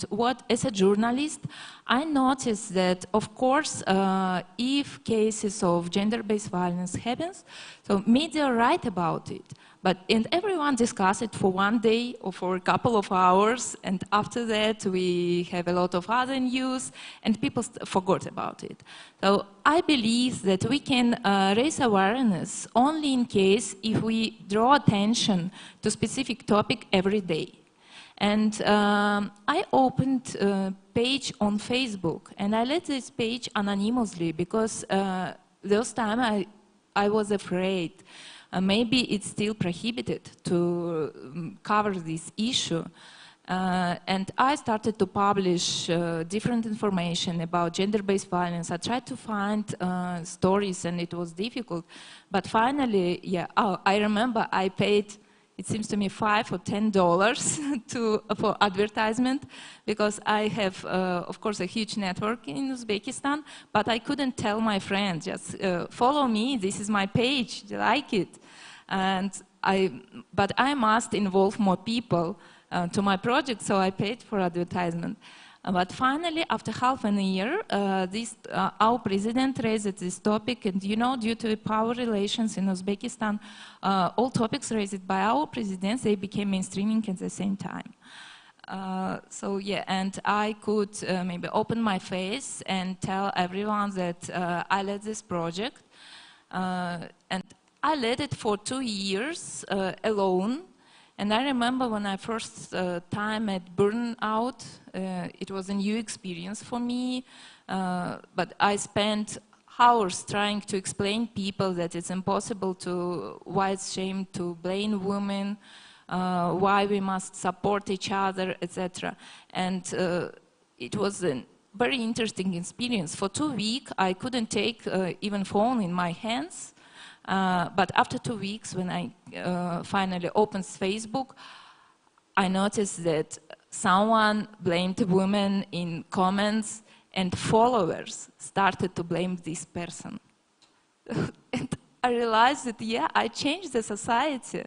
as a journalist, I noticed that, of course, if cases of gender-based violence happens, so media write about it. And everyone discuss it for one day or for a couple of hours, and after that we have a lot of other news, and people forgot about it. So I believe that we can raise awareness only in case if we draw attention to specific topic every day. And I opened a page on Facebook, and I led this page anonymously because those time I was afraid. Maybe it's still prohibited to cover this issue. And I started to publish different information about gender-based violence. I tried to find stories, and it was difficult. But finally, yeah, I remember I paid, it seems to me, $5 or $10 for advertisement, because I have, of course, a huge network in Uzbekistan, but I couldn't tell my friends, just follow me, this is my page, like it. But I must involve more people to my project, so I paid for advertisement. But finally, after half a year, our president raised this topic, and due to power relations in Uzbekistan, all topics raised by our presidents, they became mainstreaming at the same time. So yeah, and I could maybe open my face and tell everyone that I led this project, and I led it for 2 years alone. And I remember when I first time at Burnout, it was a new experience for me, but I spent hours trying to explain people that it's impossible why it's shame to blame women, why we must support each other, etc. And it was a very interesting experience. For 2 weeks, I couldn't take even phone in my hands. But after 2 weeks, when I finally opened Facebook, I noticed that someone blamed women in comments, and followers started to blame this person. And I realized that, yeah, I changed the society.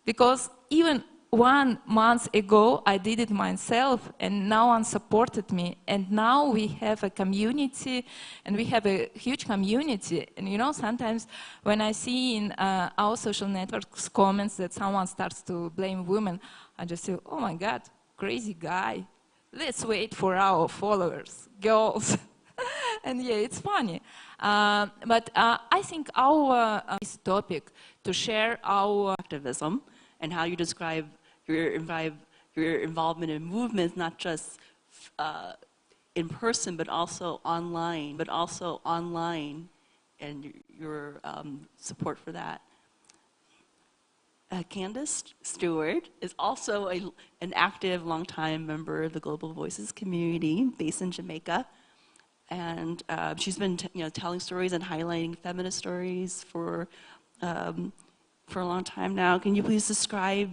Because even 1 month ago, I did it myself, and no one supported me. And now we have a community, and we have a huge community. And sometimes when I see in our social networks comments that someone starts to blame women, I just say, oh my God, crazy guy. Let's wait for our followers, girls. And yeah, it's funny. But I think our this topic to share our
activism and how you describe your involvement in movements, not just in person, but also online, and your support for that. Candace Stewart is also an active, longtime member of the Global Voices community based in Jamaica. And she's been telling stories and highlighting feminist stories for a long time now. Can you please describe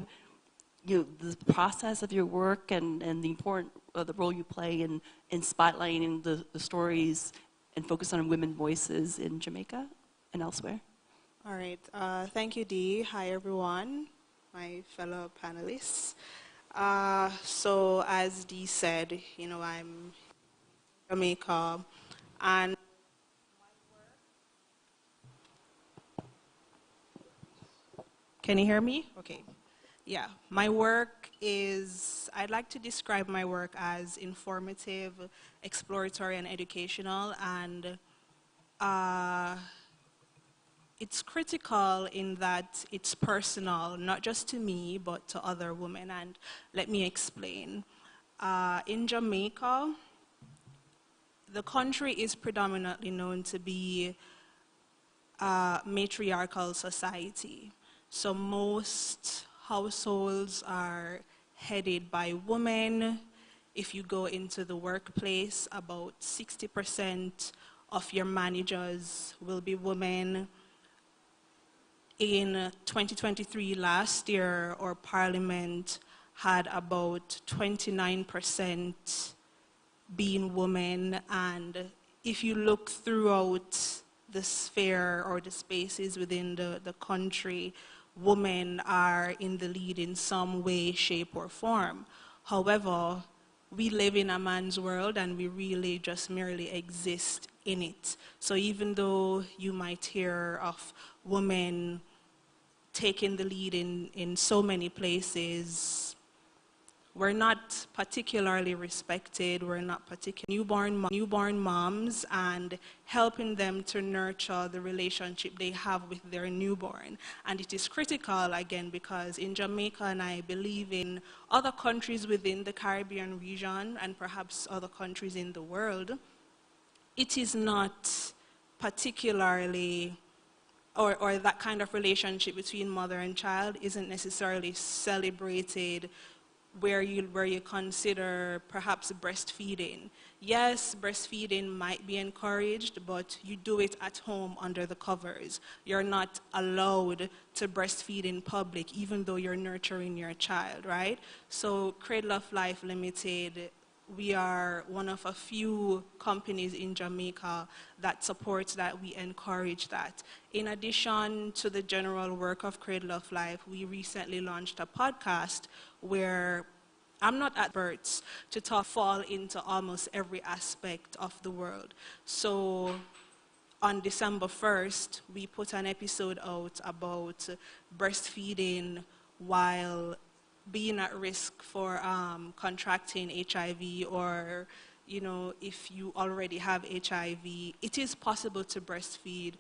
the process of your work and the role you play in spotlighting the stories and focus on women's voices in Jamaica and elsewhere?
All right. Thank you, Dee. Hi, everyone, my fellow panelists. So as Dee said, I'm Jamaica, and can you hear me? Okay. Yeah, my work is, I'd like to describe my work as informative, exploratory, and educational, and it's critical in that it's personal, not just to me, but to other women, and let me explain. In Jamaica, the country is predominantly known to be a matriarchal society. So most households are headed by women. If you go into the workplace, about 60% of your managers will be women. In 2023, last year, our parliament had about 29% being women, and if you look throughout the sphere or the spaces within the country, women are in the lead in some way, shape, or form. However, we live in a man's world and we really just merely exist in it. So even though you might hear of women taking the lead in so many places, we're not particularly respected, we're not particularly newborn moms, and helping them to nurture the relationship they have with their newborn. And it is critical, again, because in Jamaica, and I believe in other countries within the Caribbean region, and perhaps other countries in the world, it is not particularly, or that kind of relationship between mother and child isn't necessarily celebrated where you consider perhaps breastfeeding. Yes, breastfeeding might be encouraged, but you do it at home under the covers. You're not allowed to breastfeed in public, even though you're nurturing your child, right? So Cradle of Life Limited, we are one of a few companies in Jamaica that supports that, we encourage that. In addition to the general work of Cradle of Life, we recently launched a podcast where I'm not experts to fall into almost every aspect of the world. So on December 1st, we put an episode out about breastfeeding while being at risk for contracting HIV, or, you know, if you already have HIV, it is possible to breastfeed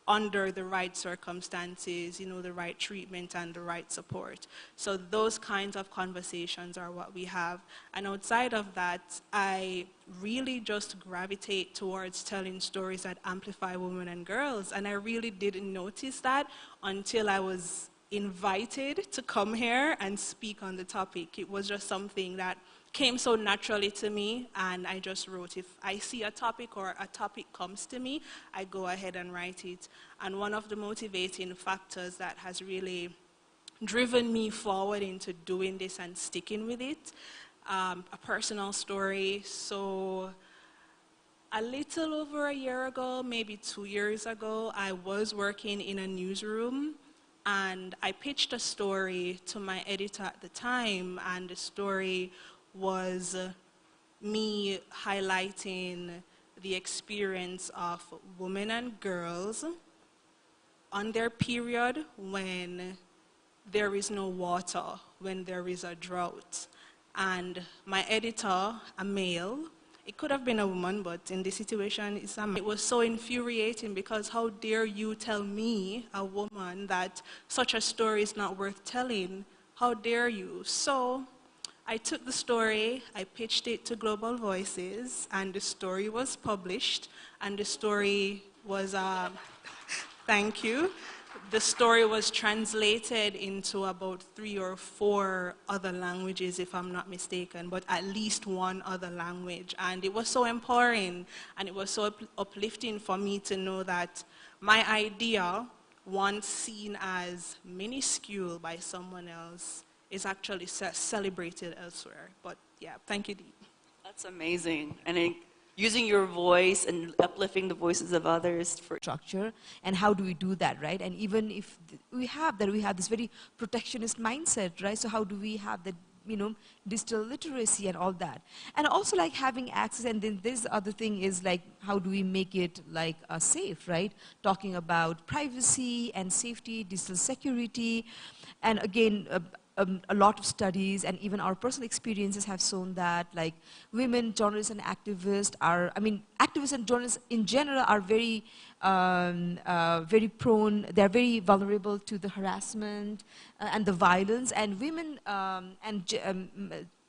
under the right circumstances, you know, the right treatment and the right support. So those kinds of conversations are what we have. And outside of that, I really just gravitate towards telling stories that amplify women and girls. And I really didn't notice that until I was invited to come here and speak on the topic. It was just something that came so naturally to me, and I just wrote. If I see a topic or a topic comes to me, I go ahead and write it. And one of the motivating factors that has really driven me forward into doing this and sticking with it, a personal story. So a little over a year ago, maybe 2 years ago, I was working in a newsroom, and I pitched a story to my editor at the time, and the story was me highlighting the experience of women and girls on their period when there is no water, when there is a drought. And my editor, a male, it could have been a woman, but in this situation, it's a man. It was so infuriating because how dare you tell me, a woman, that such a story is not worth telling? How dare you? So I took the story, I pitched it to Global Voices, and the story was published, and the story was, thank you, the story was translated into about 3 or 4 other languages, if I'm not mistaken, but at least one other language. And it was so empowering, and it was so uplifting for me to know that my idea, once seen as minuscule by someone else, is actually celebrated elsewhere. But yeah, thank you, Dee.
That's amazing. And using your voice and uplifting the voices of others for
structure, and how do we do that, right? And even if we have this very protectionist mindset, right? So how do we have that, you know, digital literacy and all that? And also like having access, and then this other thing is like, how do we make it like safe, right? Talking about privacy and safety, digital security, and again, a lot of studies and even our personal experiences have shown that like women journalists and activists are, I mean, activists and journalists in general are very, very prone, they're very vulnerable to the harassment and the violence, and women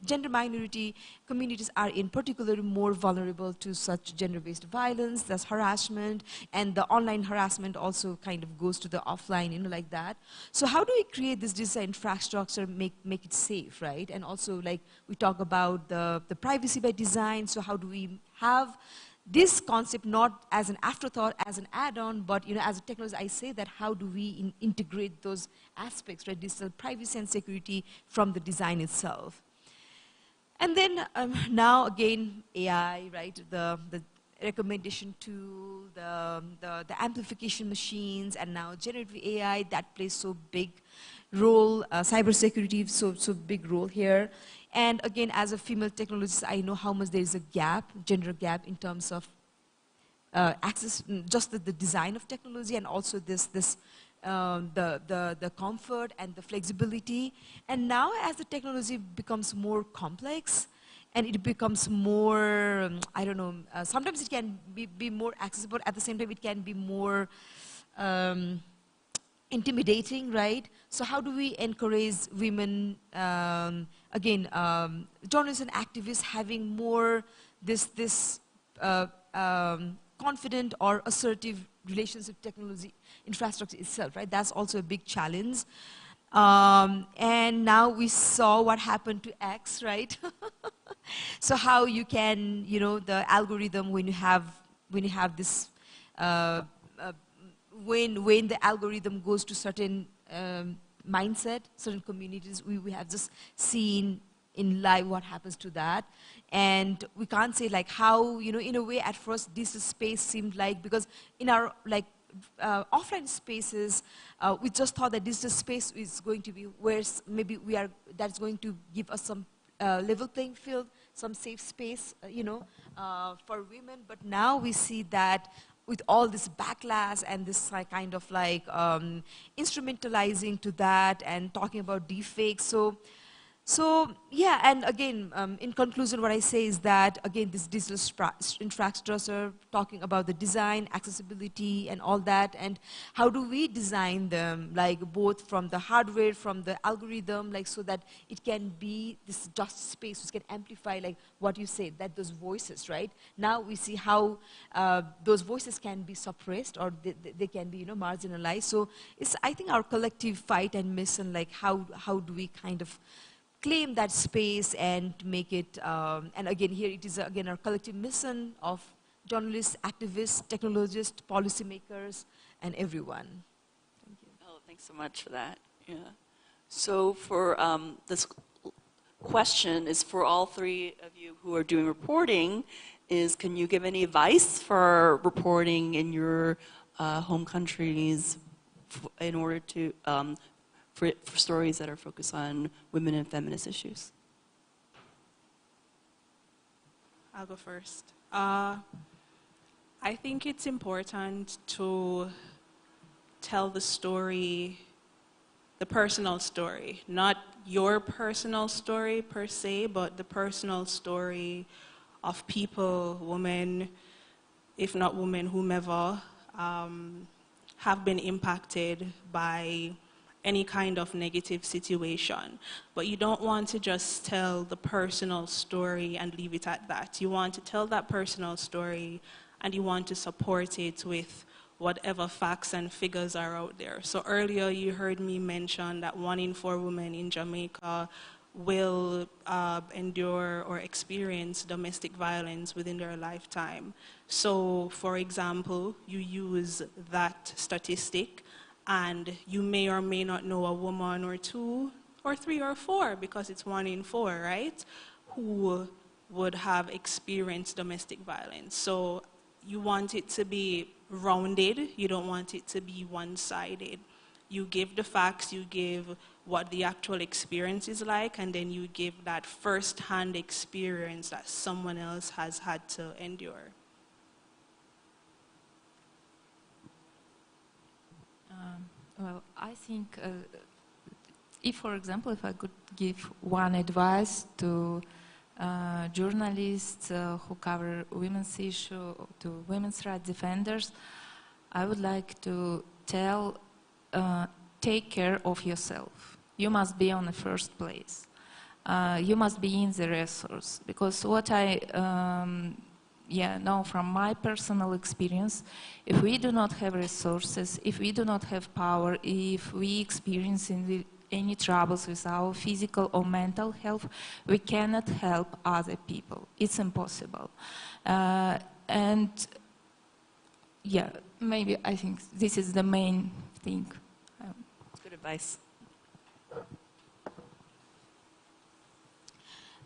gender minority communities are in particular more vulnerable to such gender-based violence, that's harassment, and the online harassment also kind of goes to the offline, you know, like that. So how do we create this digital infrastructure, make it safe, right? And also like we talk about the privacy by design, so how do we have this concept not as an afterthought, as an add-on, but you know, as a technology, I say that how do we integrate those aspects, right? Digital privacy and security from the design itself. And then now again, AI, right? The recommendation tool, the amplification machines, and now generative AI that plays so big role. Cybersecurity so big role here. And again, as a female technologist, I know how much there is a gap, gender gap, in terms of access, just the design of technology, and also the comfort and the flexibility. And now as the technology becomes more complex and it becomes more, I don't know, sometimes it can be more accessible, at the same time it can be more intimidating, right? So how do we encourage women, again, journalists and activists having more this confident or assertive relationship technology infrastructure itself, right? That's also a big challenge. And now we saw what happened to X, right? So how you can, you know, the algorithm when you have this, when the algorithm goes to certain mindset, certain communities, we have just seen in live what happens to that. And we can't say like how, you know, in a way at first this space seemed like, because in our like offline spaces, we just thought that digital space is going to be where maybe that's going to give us some level playing field, some safe space, you know, for women. But now we see that with all this backlash and this kind of like instrumentalizing to that and talking about deepfakes. So yeah, and again, in conclusion, what I say is that, again, this digital infrastructure, talking about the design, accessibility, and all that, and how do we design them, like both from the hardware, from the algorithm, like so that it can be this just space, which can amplify, like what you say, that those voices, right? Now we see how those voices can be suppressed or they can be, you know, marginalized. So it's, I think, our collective fight and mission, like how do we kind of claim that space and make it, and again here it is again our collective mission of journalists, activists, technologists, policymakers, and everyone. Thank you.
Oh, thanks so much for that. Yeah. So for this question is for all three of you who are doing reporting, is can you give any advice for reporting in your home countries in order to for stories that are focused on women and feminist issues?
I'll go first. I think it's important to tell the story, the personal story, not your personal story per se, but the personal story of people, women, if not women, whomever, have been impacted by any kind of negative situation. But you don't want to just tell the personal story and leave it at that. You want to tell that personal story and you want to support it with whatever facts and figures are out there. So earlier you heard me mention that 1 in 4 women in Jamaica will endure or experience domestic violence within their lifetime. So for example, you use that statistic and you may or may not know a woman or 2 or 3 or 4, because it's 1 in 4, right, who would have experienced domestic violence. So you want it to be rounded, you don't want it to be one-sided. You give the facts, you give what the actual experience is like, and then you give that first-hand experience that someone else has had to endure.
Well, I think if, for example, if I could give one advice to journalists who cover women's issue, to women's rights defenders, I would like to tell, take care of yourself. You must be on the first place. You must be in the resource, because what I know from my personal experience, if we do not have resources, if we do not have power, if we experience any troubles with our physical or mental health, we cannot help other people. It's impossible. And yeah, maybe I think this is the main thing.
Good advice.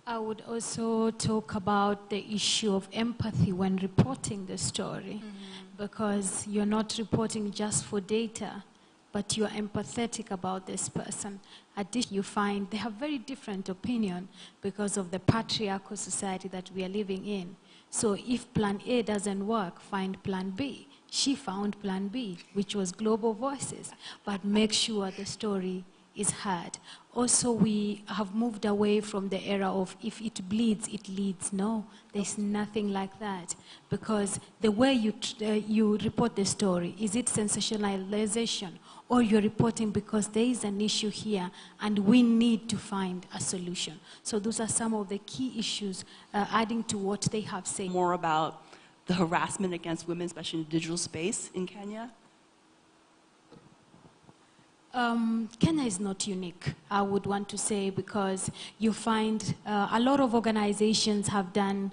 I would also talk about the issue of empathy when reporting the story, because you're not reporting just for data, but you're empathetic about this person. Additionally, you find they have very different opinion because of the patriarchal society that we are living in. So if plan A doesn't work, find plan B. She found plan B, which was Global Voices, but make sure the story is heard. Also, we have moved away from the era of if it bleeds, it leads. No, there's nothing like that. Because the way you report the story, is it sensationalization, or you're reporting because there is an issue here and we need to find a solution? So those are some of the key issues, adding to what they have said.
More about the harassment against women, especially in the digital space in Kenya?
Kenya is not unique, I would want to say, because you find a lot of organizations have done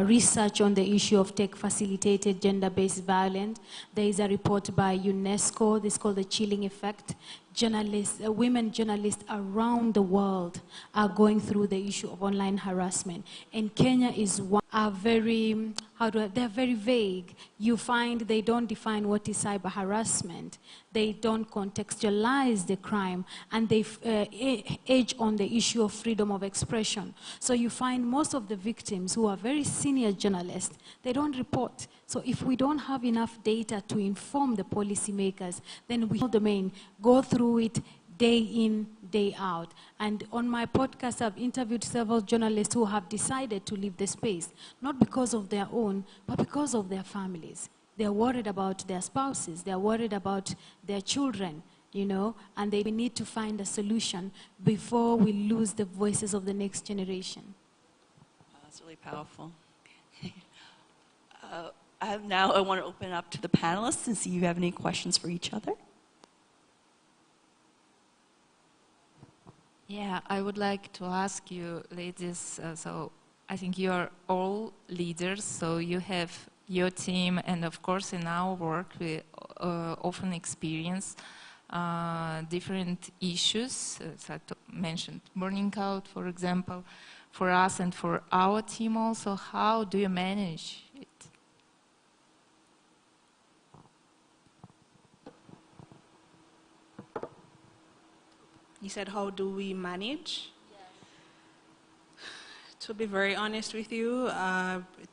research on the issue of tech-facilitated gender-based violence. There is a report by UNESCO, this is called the Chilling Effect. Journalists, women journalists around the world are going through the issue of online harassment. And Kenya is one, they're very vague. You find they don't define what is cyber harassment. They don't contextualize the crime, and they edge on the issue of freedom of expression. So you find most of the victims who are very senior journalists, they don't report. So if we don't have enough data to inform the policymakers, then we domain go through it day in, day out. And on my podcast, I've interviewed several journalists who have decided to leave the space, not because of their own, but because of their families. They're worried about their spouses, they're worried about their children, you know, and we need to find a solution before we lose the voices of the next generation.
Oh, that's really powerful. Now I want to open up to the panelists and see if you have any questions for each other.
Yeah, I would like to ask you, ladies, so I think you're all leaders, so you have your team, and of course in our work we often experience different issues, as I mentioned, burning out, for example, for us and for our team also. How do you manage it?
You said, how do we manage? Yes. To be very honest with you,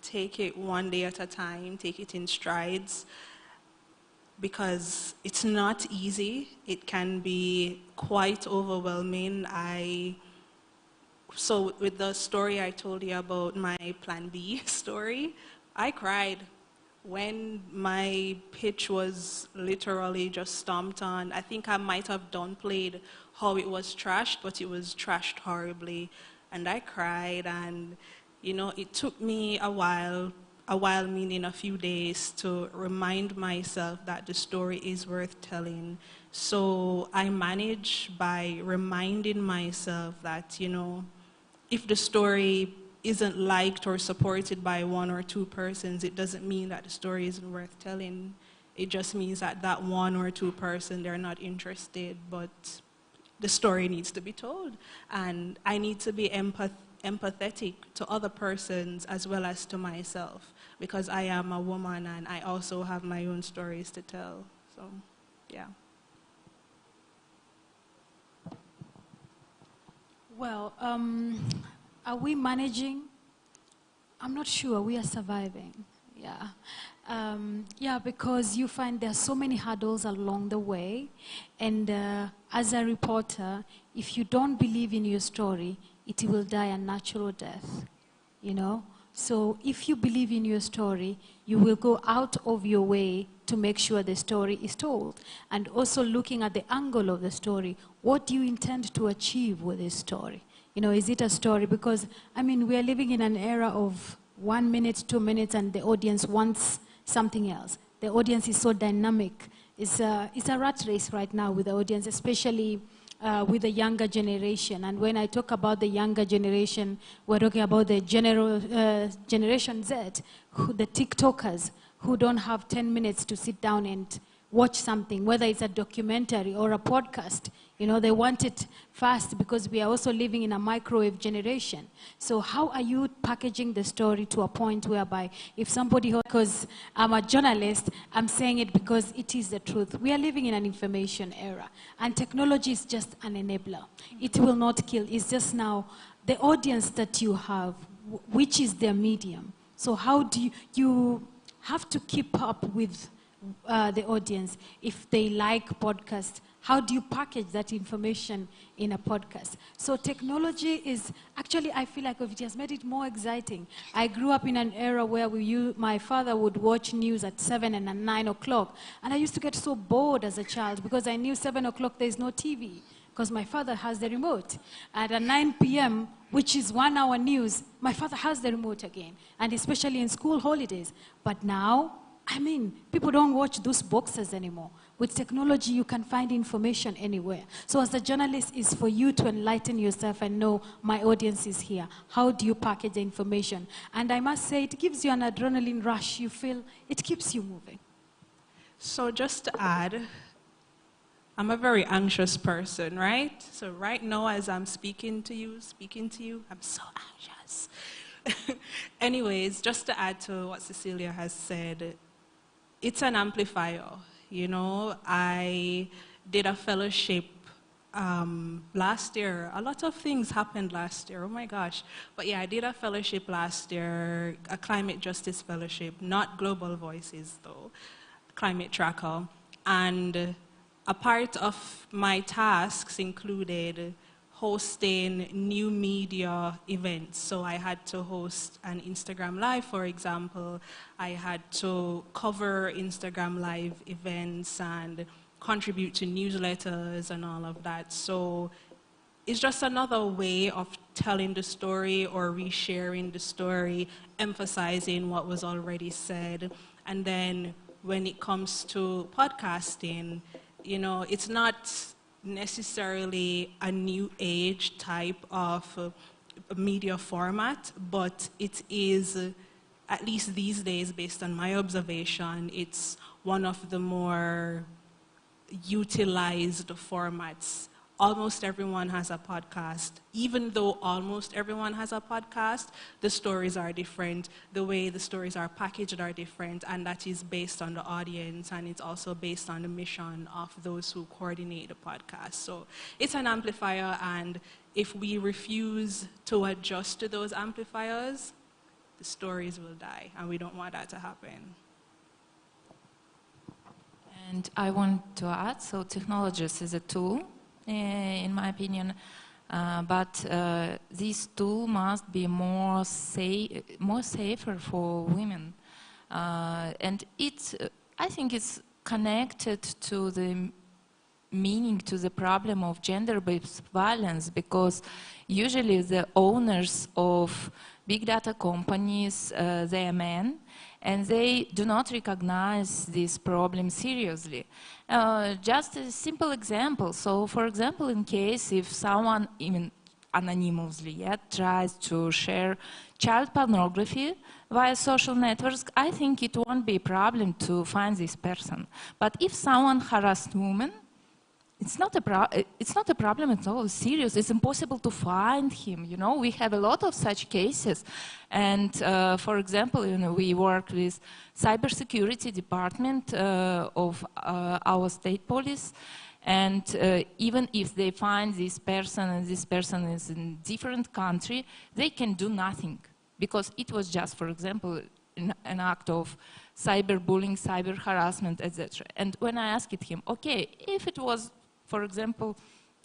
take it one day at a time, take it in strides, because it's not easy. It can be quite overwhelming. So with the story I told you about my Plan B story, I cried when my pitch was literally just stomped on. I think I might have downplayed how it was trashed, but it was trashed horribly. And I cried, and you know, it took me a while meaning a few days, to remind myself that the story is worth telling. So I manage by reminding myself that, you know, if the story isn't liked or supported by one or two persons, it doesn't mean that the story isn't worth telling. It just means that that one or two person, they're not interested, but the story needs to be told. And I need to be empathetic to other persons as well as to myself, because I am a woman and I also have my own stories to tell. So, yeah.
Well, are we managing? I'm not sure. We are surviving. Yeah. Yeah, because you find there are so many hurdles along the way. And as a reporter, if you don't believe in your story, it will die a natural death, you know? So if you believe in your story, you will go out of your way to make sure the story is told. And also looking at the angle of the story, what do you intend to achieve with this story? You know, is it a story? Because, I mean, we are living in an era of 1 minute, 2 minutes, and the audience wants something else. The audience is so dynamic. It's a rat race right now with the audience, especially with the younger generation. And when I talk about the younger generation, we're talking about the Generation Z, the TikTokers, who don't have 10 minutes to sit down and watch something, whether it's a documentary or a podcast. You know, they want it fast because we are also living in a microwave generation. So how are you packaging the story to a point whereby if somebody, because I'm a journalist, I'm saying it because it is the truth. We are living in an information era, and technology is just an enabler. It will not kill. It's just now the audience that you have, which is their medium. So how do you have to keep up with the audience? If they like podcasts, how do you package that information in a podcast? So technology is, actually I feel like it has made it more exciting. I grew up in an era where my father would watch news at 7 and at 9 o'clock. And I used to get so bored as a child because I knew 7 o'clock there's no TV because my father has the remote. And at 9 p.m., which is 1 hour news, my father has the remote again. And especially in school holidays. But now, I mean, people don't watch those boxes anymore. With technology, you can find information anywhere. So as a journalist, it's for you to enlighten yourself and know my audience is here. How do you package the information? And I must say, it gives you an adrenaline rush. You feel it keeps you moving.
So just to add, I'm a very anxious person, right? So right now, as I'm speaking to you, I'm so anxious. Anyways, just to add to what Cecilia has said, it's an amplifier. You know, I did a fellowship last year. A lot of things happened last year, oh my gosh. But yeah, I did a fellowship last year, a climate justice fellowship, not Global Voices though, Climate Tracker. And a part of my tasks included hosting new media events. So I had to host an Instagram Live, for example. I had to cover Instagram Live events and contribute to newsletters and all of that. So it's just another way of telling the story or resharing the story, emphasizing what was already said. And then when it comes to podcasting, you know, it's not necessarily a new age type of media format, but it is, at least these days, based on my observation, it's one of the more utilized formats. Almost everyone has a podcast. Even though almost everyone has a podcast, the stories are different. The way the stories are packaged are different, and that is based on the audience, and it's also based on the mission of those who coordinate the podcast. So it's an amplifier, and if we refuse to adjust to those amplifiers, the stories will die, and we don't want that to happen.
And I want to add, so technologies is a tool, in my opinion, but this tool must be more safer for women. And it's, I think it's connected to the meaning, to the problem of gender-based violence, because usually the owners of big data companies, they are men, and they do not recognize this problem seriously. Just a simple example. So, for example, in case if someone, even anonymously, tries to share child pornography via social networks, I think it won't be a problem to find this person. But if someone harassed women, it's not a problem at all. It's serious. It's impossible to find him. You know, we have a lot of such cases. And for example, you know, we work with cybersecurity department of our state police. And even if they find this person and this person is in different country, they can do nothing because it was just, for example, an act of cyberbullying, cyber harassment, etc. And when I asked him, okay, if it was, for example,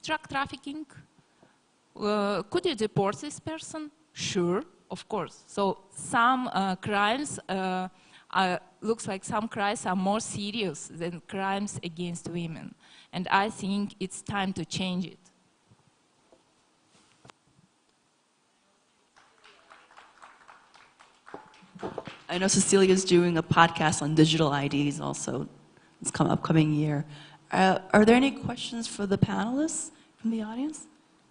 drug trafficking, could you deport this person? Sure, of course. So some crimes, looks like some crimes are more serious than crimes against women. And I think it's time to change it.
I know Cecilia's doing a podcast on digital IDs also this upcoming year. Are there any questions for the panelists from the audience?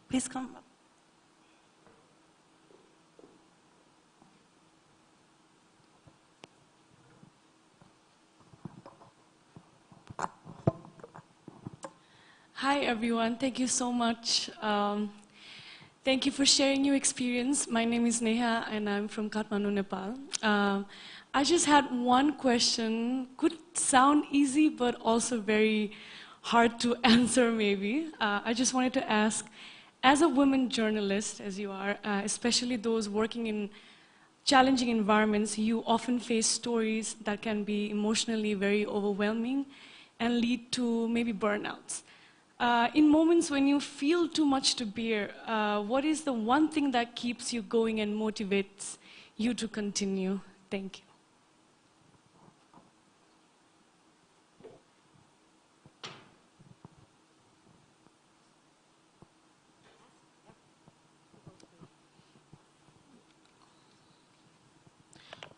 Please come up.
Hi, everyone. Thank you so much. Thank you for sharing your experience. My name is Neha, and I'm from Kathmandu, Nepal. I just had one question. Could sound easy, but also very hard to answer, maybe. I just wanted to ask, as a women journalist, as you are, especially those working in challenging environments, you often face stories that can be emotionally very overwhelming and lead to maybe burnouts. In moments when you feel too much to bear, what is the one thing that keeps you going and motivates you to continue? Thank you.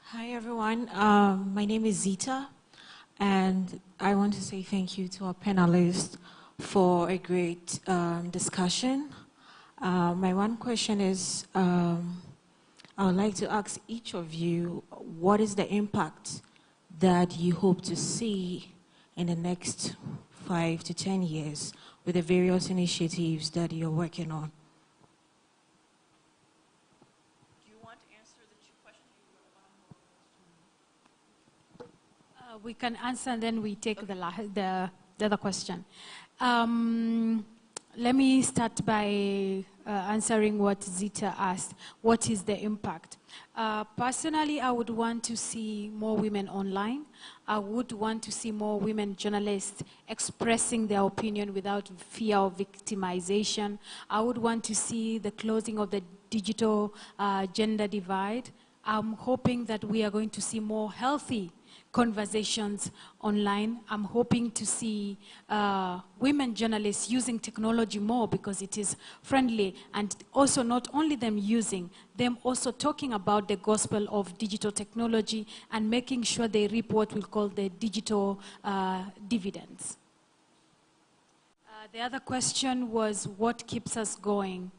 Hi, everyone. My name is Zita, and I want to say thank you to our panelists for a great discussion. My one question is, I would like to ask each of you, what is the impact that you hope to see in the next 5 to 10 years with the various initiatives that you're working on?
Do you want to answer the two questions?
We can answer and then we take the other question. Let me start by answering what Zita asked. What is the impact? Personally, I would want to see more women online. I would want to see more women journalists expressing their opinion without fear of victimization. I would want to see the closing of the digital gender divide. I'm hoping that we are going to see more healthy conversations online. I'm hoping to see women journalists using technology more because it is friendly, and also not only them using, them also talking about the gospel of digital technology and making sure they reap what we call the digital dividends. The other question was what keeps us going?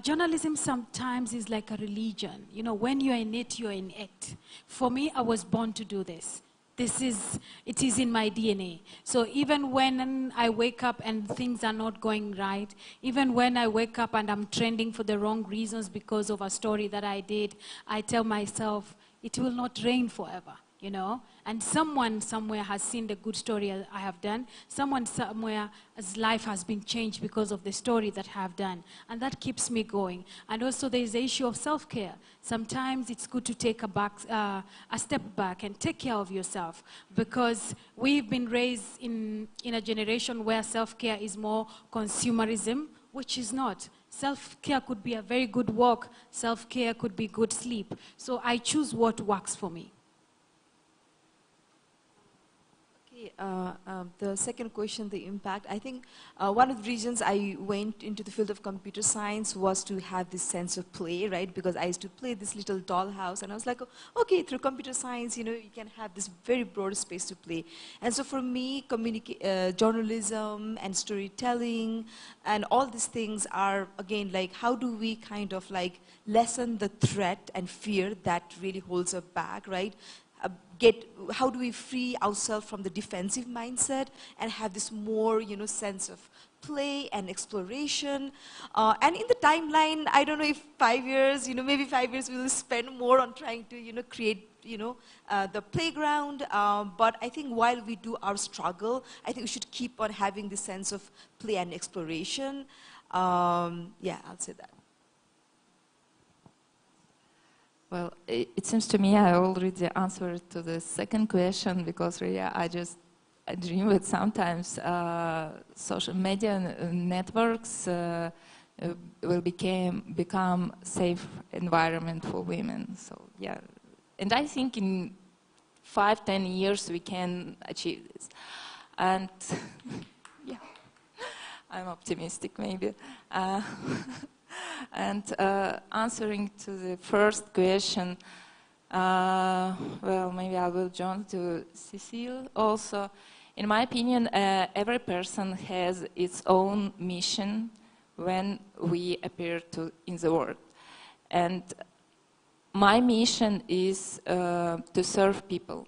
Journalism sometimes is like a religion. You know, when you're in it, you're in it. For me, I was born to do this. It is in my DNA. So even when I wake up and things are not going right, even when I wake up and I'm trending for the wrong reasons because of a story that I did, I tell myself, it will not rain forever, you know? And someone somewhere has seen the good story I have done. Someone somewhere's life has been changed because of the story that I have done. And that keeps me going. And also there's the issue of self-care. Sometimes it's good to take a step back and take care of yourself, because we've been raised in a generation where self-care is more consumerism, which is not. Self-care could be a very good walk. Self-care could be good sleep. So I choose what works for me.
The second question, the impact, I think one of the reasons I went into the field of computer science was to have this sense of play, right? Because I used to play this little dollhouse, and I was like, okay, through computer science, you know, you can have this very broad space to play. And so for me, journalism and storytelling and all these things are, again, like, how do we kind of like lessen the threat and fear that really holds us back, right? How do we free ourselves from the defensive mindset and have this more, you know, sense of play and exploration. And in the timeline, I don't know if 5 years, you know, maybe 5 years we will spend more on trying to, you know, create, you know, the playground. But I think while we do our struggle, I think we should keep on having this sense of play and exploration. Yeah, I'll say that.
Well, it seems to me I already answered to the second question because really I dream that sometimes social media networks will become safe environment for women. So yeah, and I think in 5-10 years we can achieve this. And yeah, I'm optimistic maybe. And answering to the first question, well, maybe I will join to Cecile also. In my opinion, every person has its own mission when we appear in the world. And my mission is to serve people.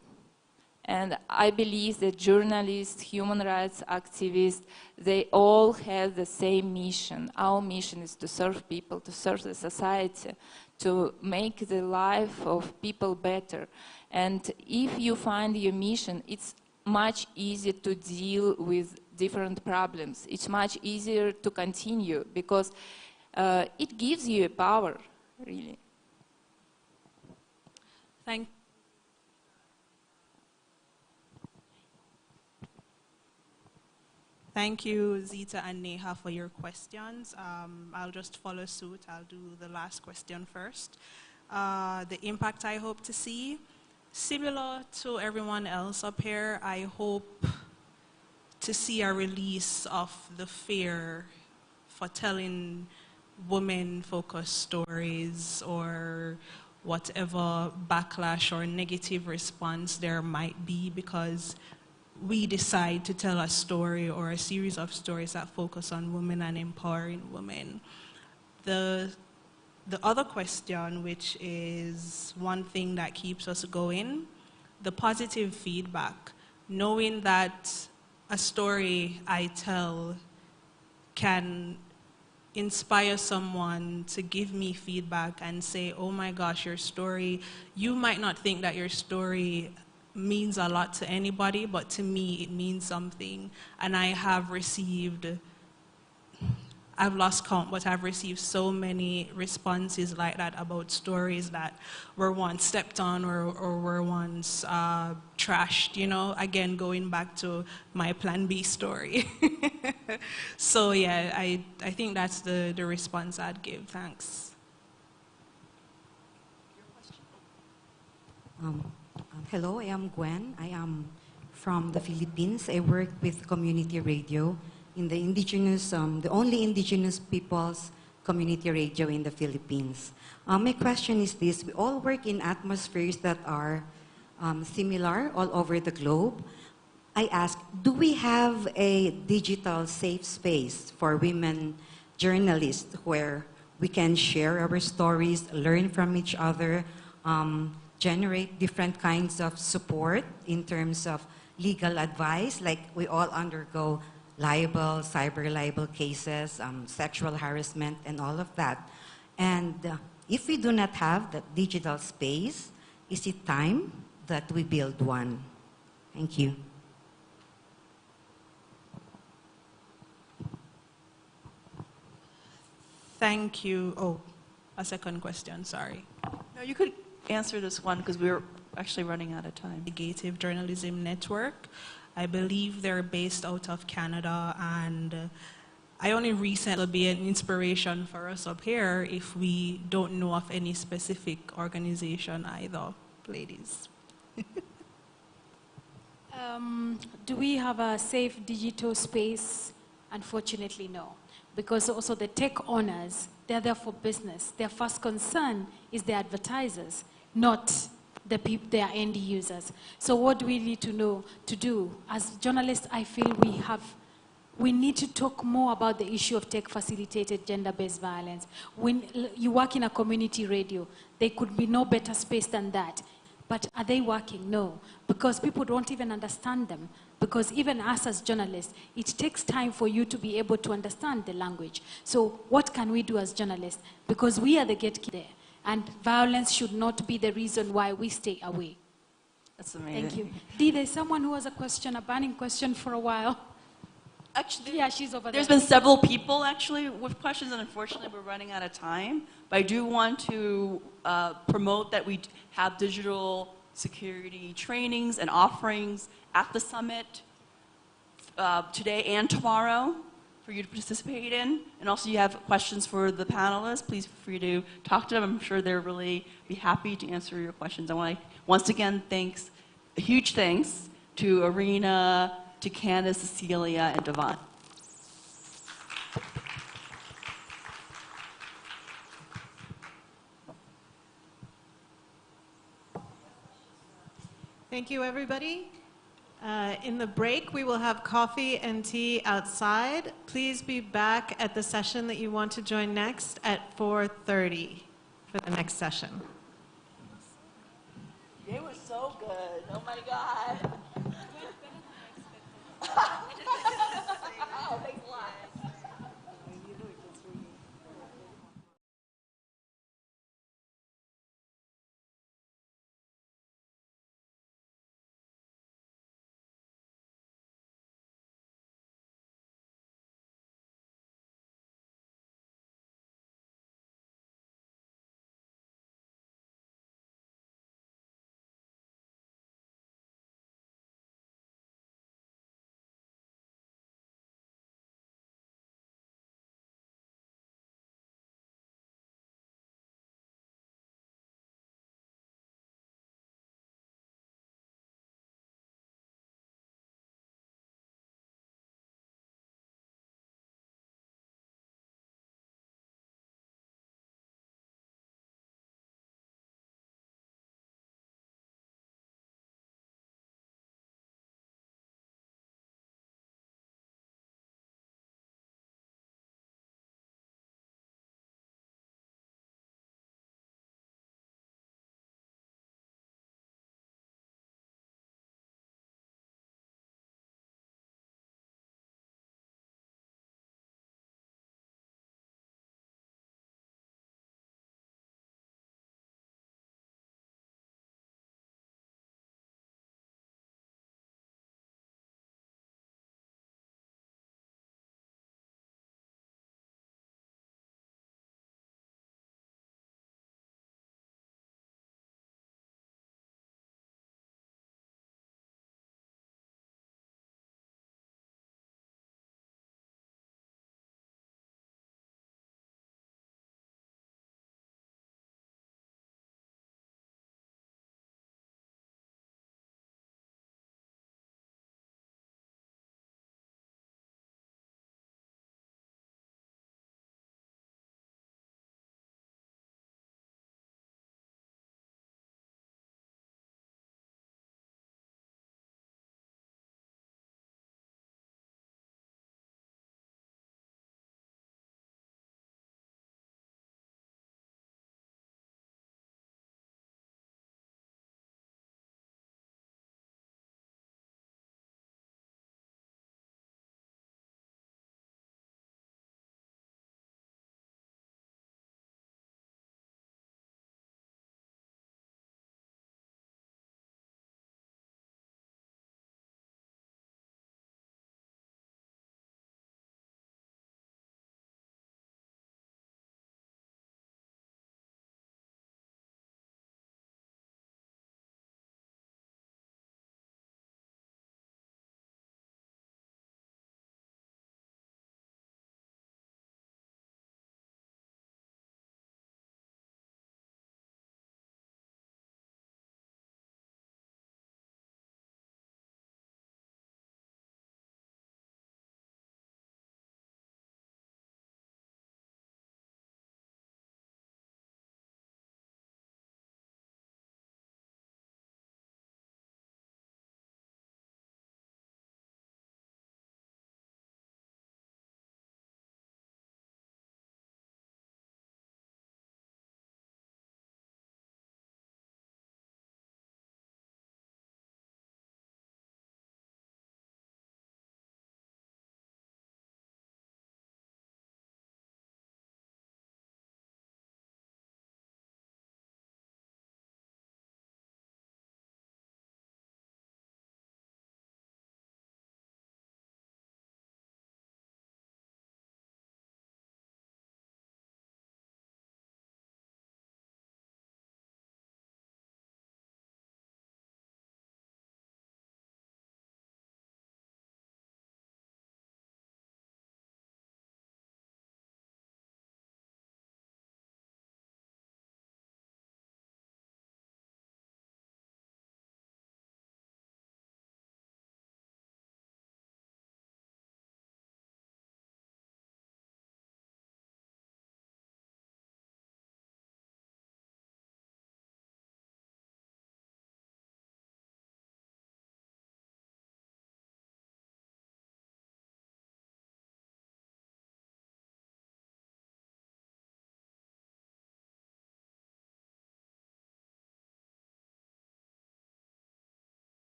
And I believe that journalists, human rights activists, they all have the same mission. Our mission is to serve people, to serve the society, to make the life of people better. And if you find your mission, it's much easier to deal with different problems. It's much easier to continue because it gives you a power, really.
Thank you, Zita and Neha, for your questions. I'll just follow suit. I'll do the last question first. The impact I hope to see, similar to everyone else up here, I hope to see a release of the fear for telling women-focused stories or whatever backlash or negative response there might be because we decide to tell a story or a series of stories that focus on women and empowering women. The other question, which is one thing that keeps us going, the positive feedback, knowing that a story I tell can inspire someone to give me feedback and say, oh my gosh, your story, you might not think that your story means a lot to anybody, but to me it means something. And I have received, I've lost count, but I've received so many responses like that about stories that were once stepped on or were once trashed, you know, again, going back to my Plan B story. So yeah, I think that's the response I'd give. Thanks.
Hello, I am Gwen. I am from the Philippines. I work with community radio in the indigenous, the only indigenous people's community radio in the Philippines. My question is this: we all work in atmospheres that are similar all over the globe. I ask, do we have a digital safe space for women journalists where we can share our stories, learn from each other, generate different kinds of support in terms of legal advice, like we all undergo libel, cyber libel cases, sexual harassment, and all of that. And if we do not have that digital space, is it time that we build one? Thank you.
Thank you. Oh, a second question, sorry.
No, you could answer this one because we're actually running out of time.
Investigative Journalism Network. I believe they're based out of Canada, and I only recently be an inspiration for us up here if we don't know of any specific organization either, ladies.
Do we have a safe digital space? Unfortunately, no. Because also the tech owners, they're there for business. Their first concern is the advertisers, not their end users. So what do we need to know to do? As journalists, I feel we need to talk more about the issue of tech-facilitated gender-based violence. When you work in a community radio, there could be no better space than that. But are they working? No, because people don't even understand them. Because even us as journalists, it takes time for you to be able to understand the language. So what can we do as journalists? Because we are the gatekeeper there. And violence should not be the reason why we stay away.
That's amazing.
Thank you. Dee, there's someone who has a question, a burning question for a while.
Actually,
yeah, she's over there.
There's been several people actually with questions, and unfortunately we're running out of time. But I do want to promote that we have digital security trainings and offerings at the summit today and tomorrow for you to participate in. And also you have questions for the panelists, please feel free to talk to them. I'm sure they'll really be happy to answer your questions. I want to once again a huge thanks to Arena, to Candace, Cecilia, and Devon.
Thank you, everybody. In the break, we will have coffee and tea outside. Please be back at the session that you want to join next at 4:30 for the next session.
They were so good. Oh my God.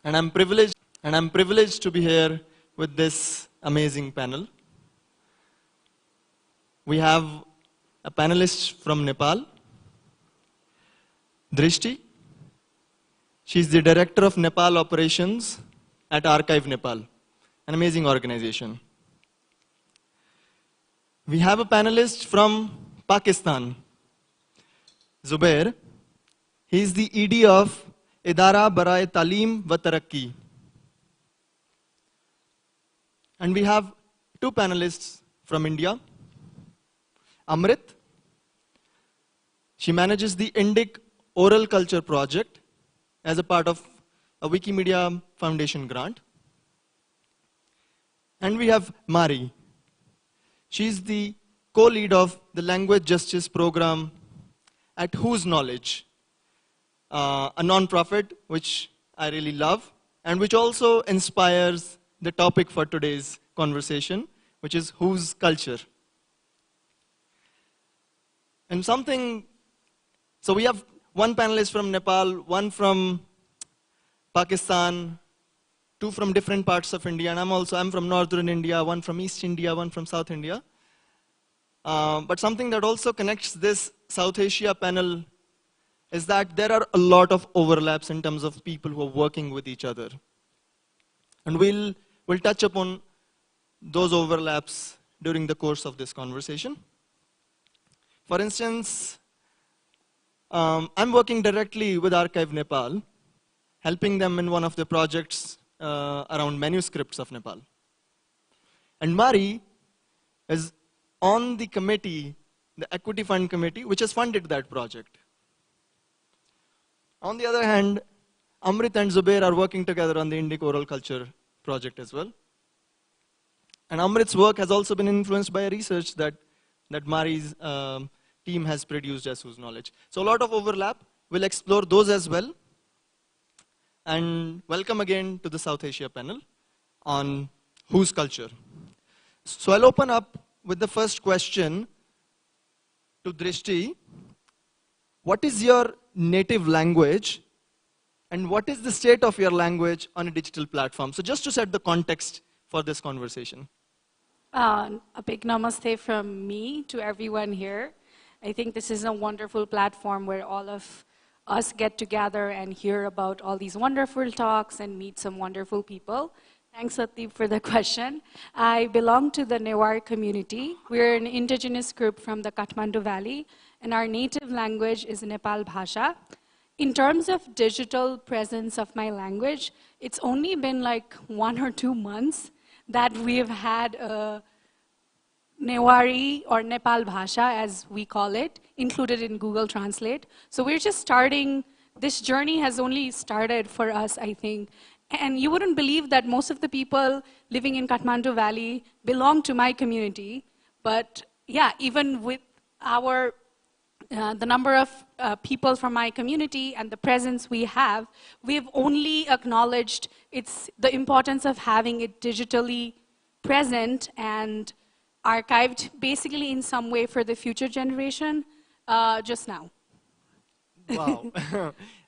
and I'm privileged to be here with this amazing panel. We have a panelist from Nepal, Drishti. She's the director of Nepal operations at Archive Nepal, an amazing organization. We have a panelist from Pakistan, Zubair. He's the ED of Idara Baraye Talim wa Tarakki. And we have two panelists from India. Amrit. She manages the Indic Oral Culture Project as a part of a Wikimedia Foundation grant. And we have Mari. She's the co-lead of the Language Justice Program at Whose Knowledge, a non-profit which I really love and which also inspires the topic for today's conversation, which is Whose Culture. And so we have one panelist from Nepal, one from Pakistan, two from different parts of India, and I'm from Northern India, one from East India, one from South India. But something that also connects this South Asia panel is that there are a lot of overlaps in terms of people who are working with each other. And we'll touch upon those overlaps during the course of this conversation. For instance, I'm working directly with Archive Nepal, helping them in one of the projects around manuscripts of Nepal. And Mari is on the committee, the Equity Fund Committee, which has funded that project. On the other hand, Amrit and Zubair are working together on the Indic Oral Culture project as well. And Amrit's work has also been influenced by research that Mari's team has produced as Whose Knowledge. So a lot of overlap. We'll explore those as well. And welcome again to the South Asia panel on Whose Culture. So I'll open up with the first question to Drishti. What is your native language and what is the state of your language on a digital platform? So just to set the context for this conversation.
A big namaste from me to everyone here. I think this is a wonderful platform where all of us get together and hear about all these wonderful talks and meet some wonderful people. Thanks, Satdeep, for the question. I belong to the Newar community. We're an indigenous group from the Kathmandu Valley, and our native language is Nepal Bhasha. In terms of digital presence of my language, it's only been like 1 or 2 months that we've had a Newari or Nepal Bhasha, as we call it, included in Google Translate. So we're just starting. This journey has only started for us, I think. And you wouldn't believe that most of the people living in Kathmandu Valley belong to my community. But yeah, even with our the number of people from my community and the presence we have, we've only acknowledged the importance of having it digitally present and archived basically in some way for the future generation just now.
Wow.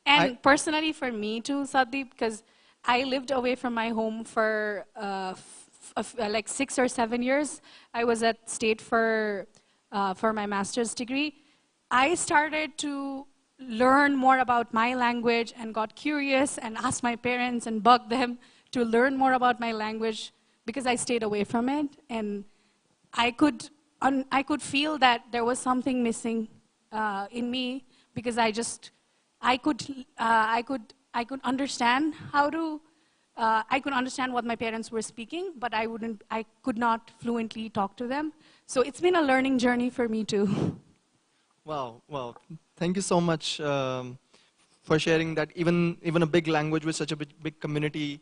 And personally for me too, Satdeep, because I lived away from my home for like 6 or 7 years. I was at State for my master's degree. I started to learn more about my language and got curious and asked my parents and bugged them to learn more about my language because I stayed away from it. And I could feel that there was something missing in me because I could understand I could understand what my parents were speaking, but I could not fluently talk to them. So it's been a learning journey for me too.
Wow, wow. Thank you so much for sharing that even a big language with such a big community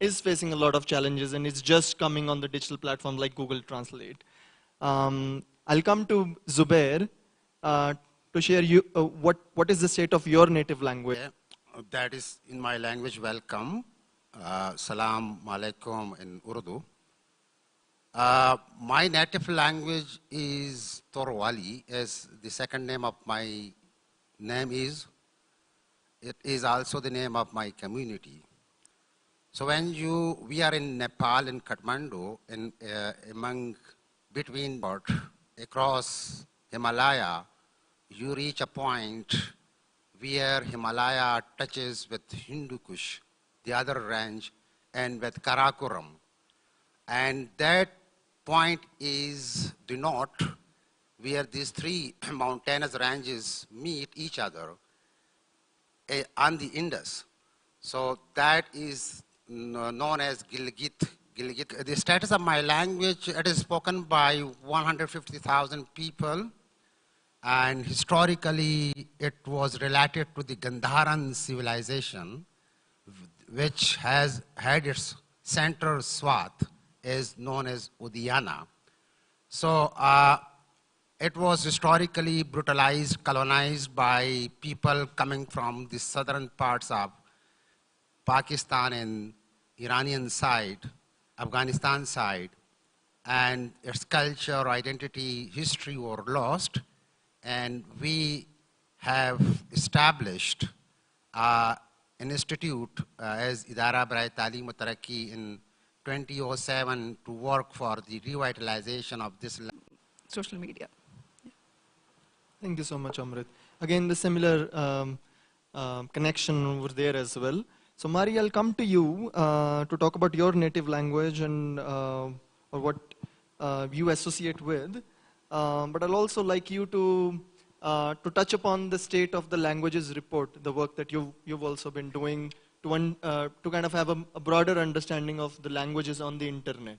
is facing a lot of challenges and it's just coming on the digital platform like Google Translate. I'll come to Zubair to share what is the state of your native language.
That is in my language, welcome. Salam alaikum in Urdu. My native language is Torwali, as the second name of my name is. It is also the name of my community. So when we are in Nepal, in Kathmandu, between across Himalaya, you reach a point where Himalaya touches with Hindu Kush, the other range, and with Karakoram. And that point is the knot where these three mountainous ranges meet each other on the Indus. So that is known as Gilgit. The status of my language, it is spoken by 150,000 people. And historically, it was related to the Gandharan civilization, which has had its central swath is known as Udayana. So it was historically brutalized, colonized by people coming from the southern parts of Pakistan and Iranian side, Afghanistan side, and its culture, identity, history were lost. And we have established an institute as Idara Baraye Taaleem wa Taraqi in 2007 to work for the revitalization of this
social media.
Thank you so much, Amrit. Again, the similar connection over there as well. So, Mari, I'll come to you to talk about your native language and or what you associate with. But I'll also like you to touch upon the state of the languages report, the work that you've also been doing to kind of have a broader understanding of the languages on the internet.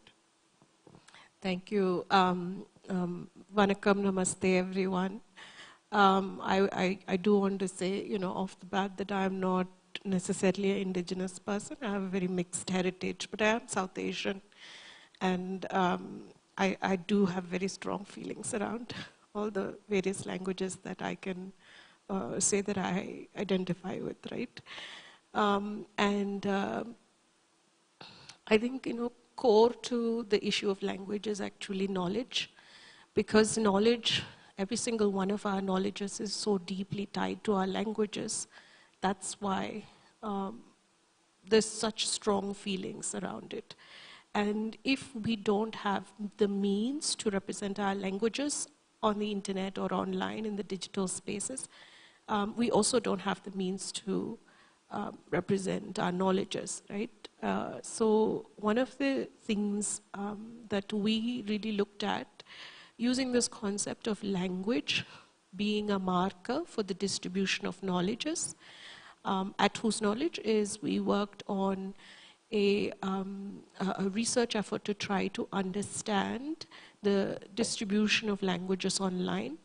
Thank you. Vanakkam, namaste, everyone. I do want to say, off the bat that I am not necessarily an indigenous person. I have a very mixed heritage, but I am South Asian. And I do have very strong feelings around all the various languages that I can say that I identify with, right? I think, core to the issue of language is actually knowledge, because knowledge, every single one of our knowledges is so deeply tied to our languages. That's why there's such strong feelings around it. And if we don't have the means to represent our languages on the internet or online in the digital spaces, we also don't have the means to represent our knowledges, right? So one of the things that we really looked at, using this concept of language being a marker for the distribution of knowledges, at Whose Knowledge is we worked on a research effort to try to understand the distribution of languages online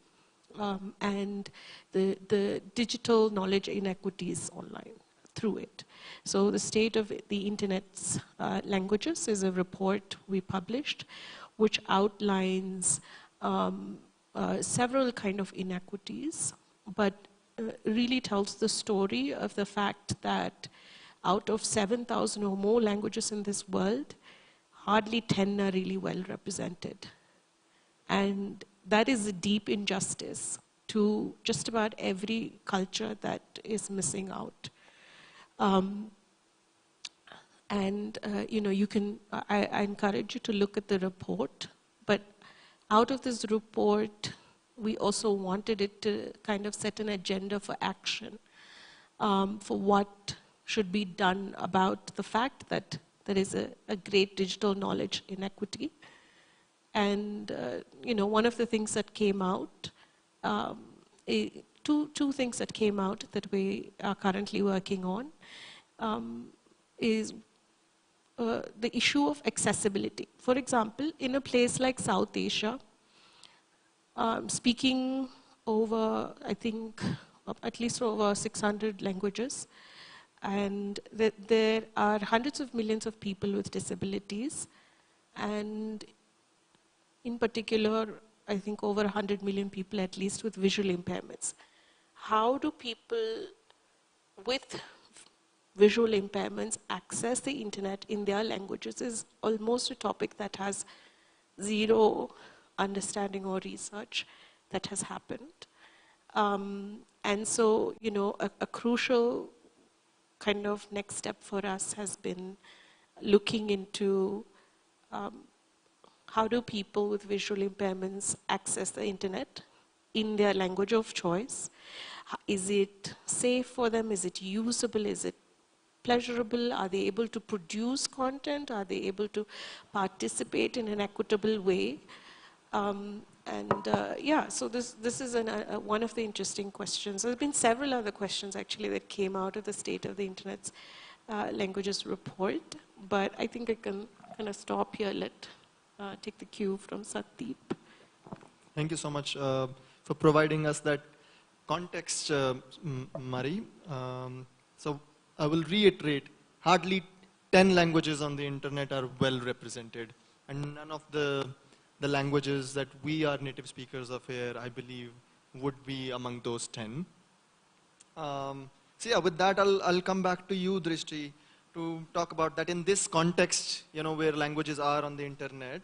and the digital knowledge inequities online through it. So the state of the internet's languages is a report we published which outlines several kind of inequities, but really tells the story of the fact that out of 7,000 or more languages in this world, hardly 10 are really well represented. And that is a deep injustice to just about every culture that is missing out. I encourage you to look at the report, but out of this report, we also wanted it to kind of set an agenda for action for what should be done about the fact that there is a great digital knowledge inequity. And one of the things that came out, two things that came out that we are currently working on is the issue of accessibility. For example, in a place like South Asia, speaking over, I think, at least over 600 languages, and there are hundreds of millions of people with disabilities, and in particular, I think over 100 million people at least with visual impairments. How do people with visual impairments access the internet in their languages is almost a topic that has zero understanding or research that has happened. And so, a crucial kind of next step for us has been looking into how do people with visual impairments access the internet in their language of choice. Is it safe for them? Is it usable? Is it pleasurable? Are they able to produce content? Are they able to participate in an equitable way? Yeah, so this is one of the interesting questions. There have been several other questions actually that came out of the State of the Internet's Languages report, but I think I can kind of stop here, take the cue from Satdeep.
Thank you so much for providing us that context, Mari. So I will reiterate, hardly 10 languages on the internet are well represented, and none of the languages that we are native speakers of here, I believe, would be among those 10. So yeah, with that, I'll come back to you, Drishti, to talk about that in this context, where languages are on the internet.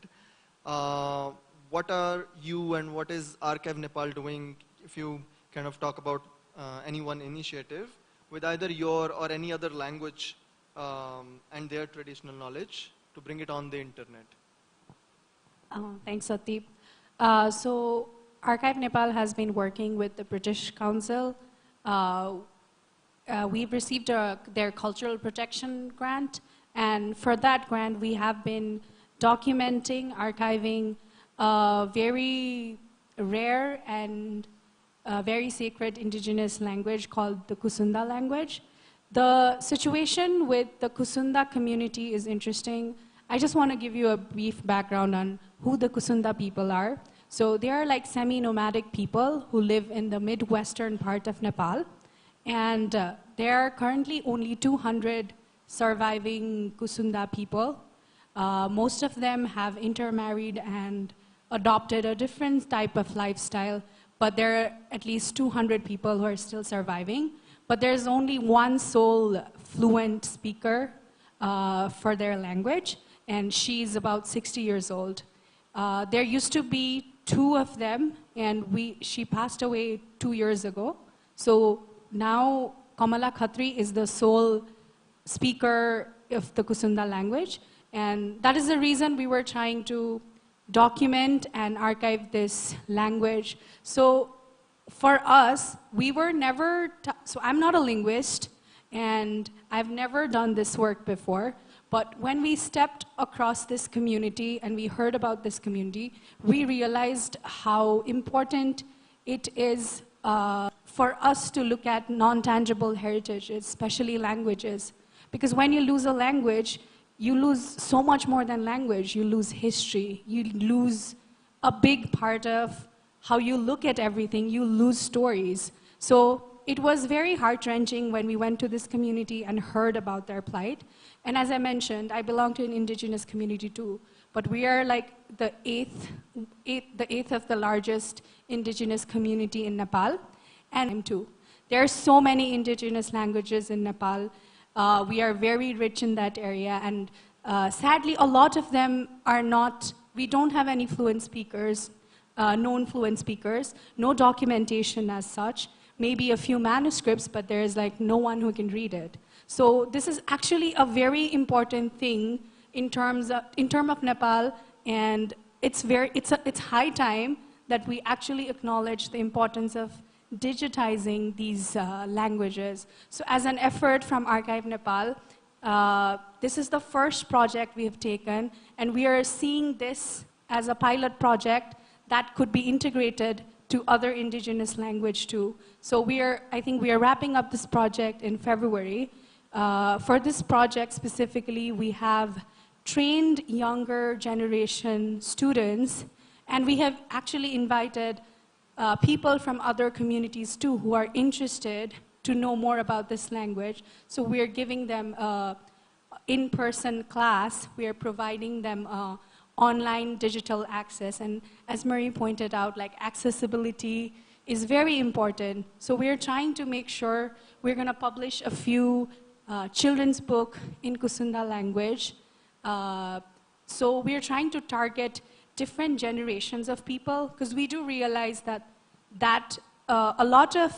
What are you and what is Archive Nepal doing, if you kind of talk about any one initiative with either your or any other language and their traditional knowledge to bring it on the internet?
Thanks, Satdeep. So Archive Nepal has been working with the British Council. We've received their cultural protection grant, and for that grant we have been documenting, archiving a very rare and very sacred indigenous language called the Kusunda language. The situation with the Kusunda community is interesting. I just want to give you a brief background on who the Kusunda people are. So they are like semi-nomadic people who live in the midwestern part of Nepal. And there are currently only 200 surviving Kusunda people. Most of them have intermarried and adopted a different type of lifestyle, but there are at least 200 people who are still surviving. But there's only one sole fluent speaker for their language, and she's about 60 years old. There used to be 2 of them, and she passed away 2 years ago. So now Kamala Khatri is the sole speaker of the Kusunda language, and that is the reason we were trying to document and archive this language. So for us, we were never, so I'm not a linguist, and I've never done this work before, but when we stepped across this community and we heard about this community, we realized how important it is for us to look at non-tangible heritage, especially languages. Because when you lose a language, you lose so much more than language. You lose history. You lose a big part of how you look at everything. You lose stories. So it was very heart-wrenching when we went to this community and heard about their plight. And as I mentioned, I belong to an indigenous community too, but we are like the eighth of the largest indigenous community in Nepal, and too. There are so many indigenous languages in Nepal. We are very rich in that area, and sadly, a lot of them are not, we don't have any fluent speakers, known fluent speakers, no documentation as such, maybe a few manuscripts, but there's like no one who can read it. So this is actually a very important thing in terms of Nepal, and it's high time that we actually acknowledge the importance of digitizing these languages. So as an effort from Archive Nepal, this is the first project we have taken, and we are seeing this as a pilot project that could be integrated to other indigenous language too. So I think we are wrapping up this project in February. For this project specifically, we have trained younger generation students, and we have actually invited people from other communities too who are interested to know more about this language. So we are giving them an in-person class. We are providing them online digital access. And as Marie pointed out, like accessibility is very important. So we're trying to make sure we're going to publish a few children's book in Kusunda language. So we're trying to target different generations of people, because we do realize that a lot of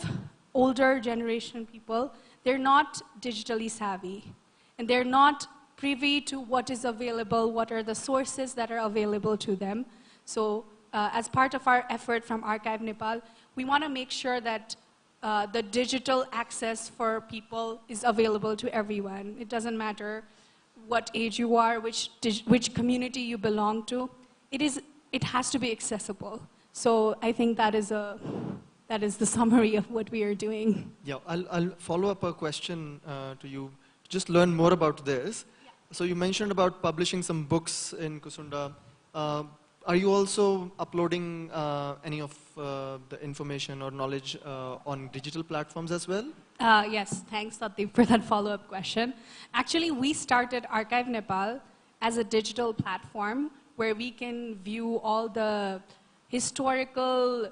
older generation people, they're not digitally savvy, and they're not privy to what is available, what are the sources that are available to them. So as part of our effort from Archive Nepal, we want to make sure that the digital access for people is available to everyone. It doesn't matter what age you are, which community you belong to. It has to be accessible. So I think that is the summary of what we are doing.
Yeah, I'll follow up a question to you. Just learn more about this. Yeah. So you mentioned about publishing some books in Kusunda. Are you also uploading any of the information or knowledge on digital platforms as well?
Yes, thanks, Satdeep, for that follow-up question. Actually, we started Archive Nepal as a digital platform where we can view all the historical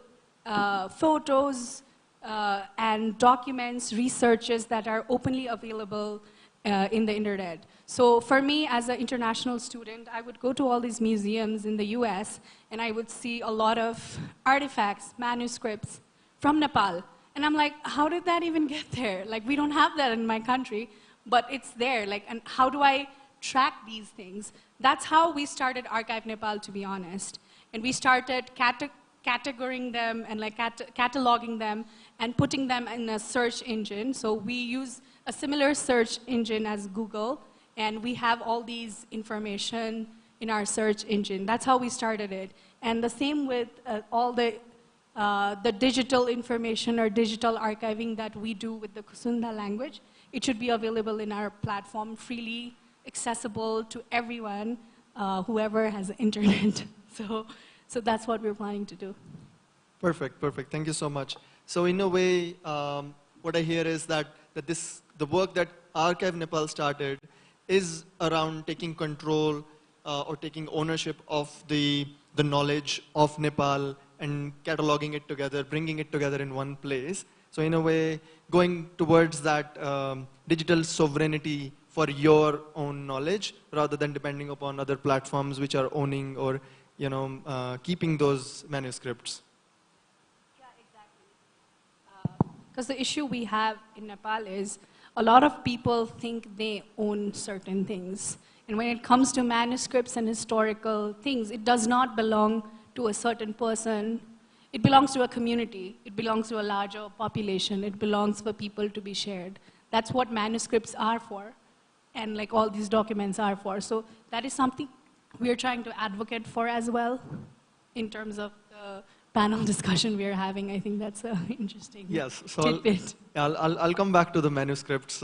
photos and documents, researches that are openly available in the internet. So for me, as an international student, I would go to all these museums in the US, and I would see a lot of artifacts, manuscripts from Nepal. And I'm like, how did that even get there? Like, we don't have that in my country, but it's there. Like, and how do I track these things? That's how we started Archive Nepal, to be honest. And we started categorizing them and like cataloging them and putting them in a search engine. So we use a similar search engine as Google, and we have all these information in our search engine. That's how we started it. And the same with all the digital information or digital archiving that we do with the Kusunda language. It should be available in our platform, freely accessible to everyone, whoever has internet. So that's what we're planning to do.
Perfect, perfect. Thank you so much. So in a way, what I hear is that the work that Archive Nepal started is around taking control or taking ownership of the knowledge of Nepal and cataloging it together, bringing it together in one place. So in a way, going towards that digital sovereignty for your own knowledge rather than depending upon other platforms which are owning or keeping those manuscripts.
Yeah, exactly. Because the issue we have in Nepal is a lot of people think they own certain things. And when it comes to manuscripts and historical things, it does not belong to a certain person. It belongs to a community. It belongs to a larger population. It belongs for people to be shared. That's what manuscripts are for, and like all these documents are for. So that is something we're trying to advocate for as well in terms of the panel discussion we're having. I think that's interesting.
Yes, so
tidbit.
I'll come back to the manuscripts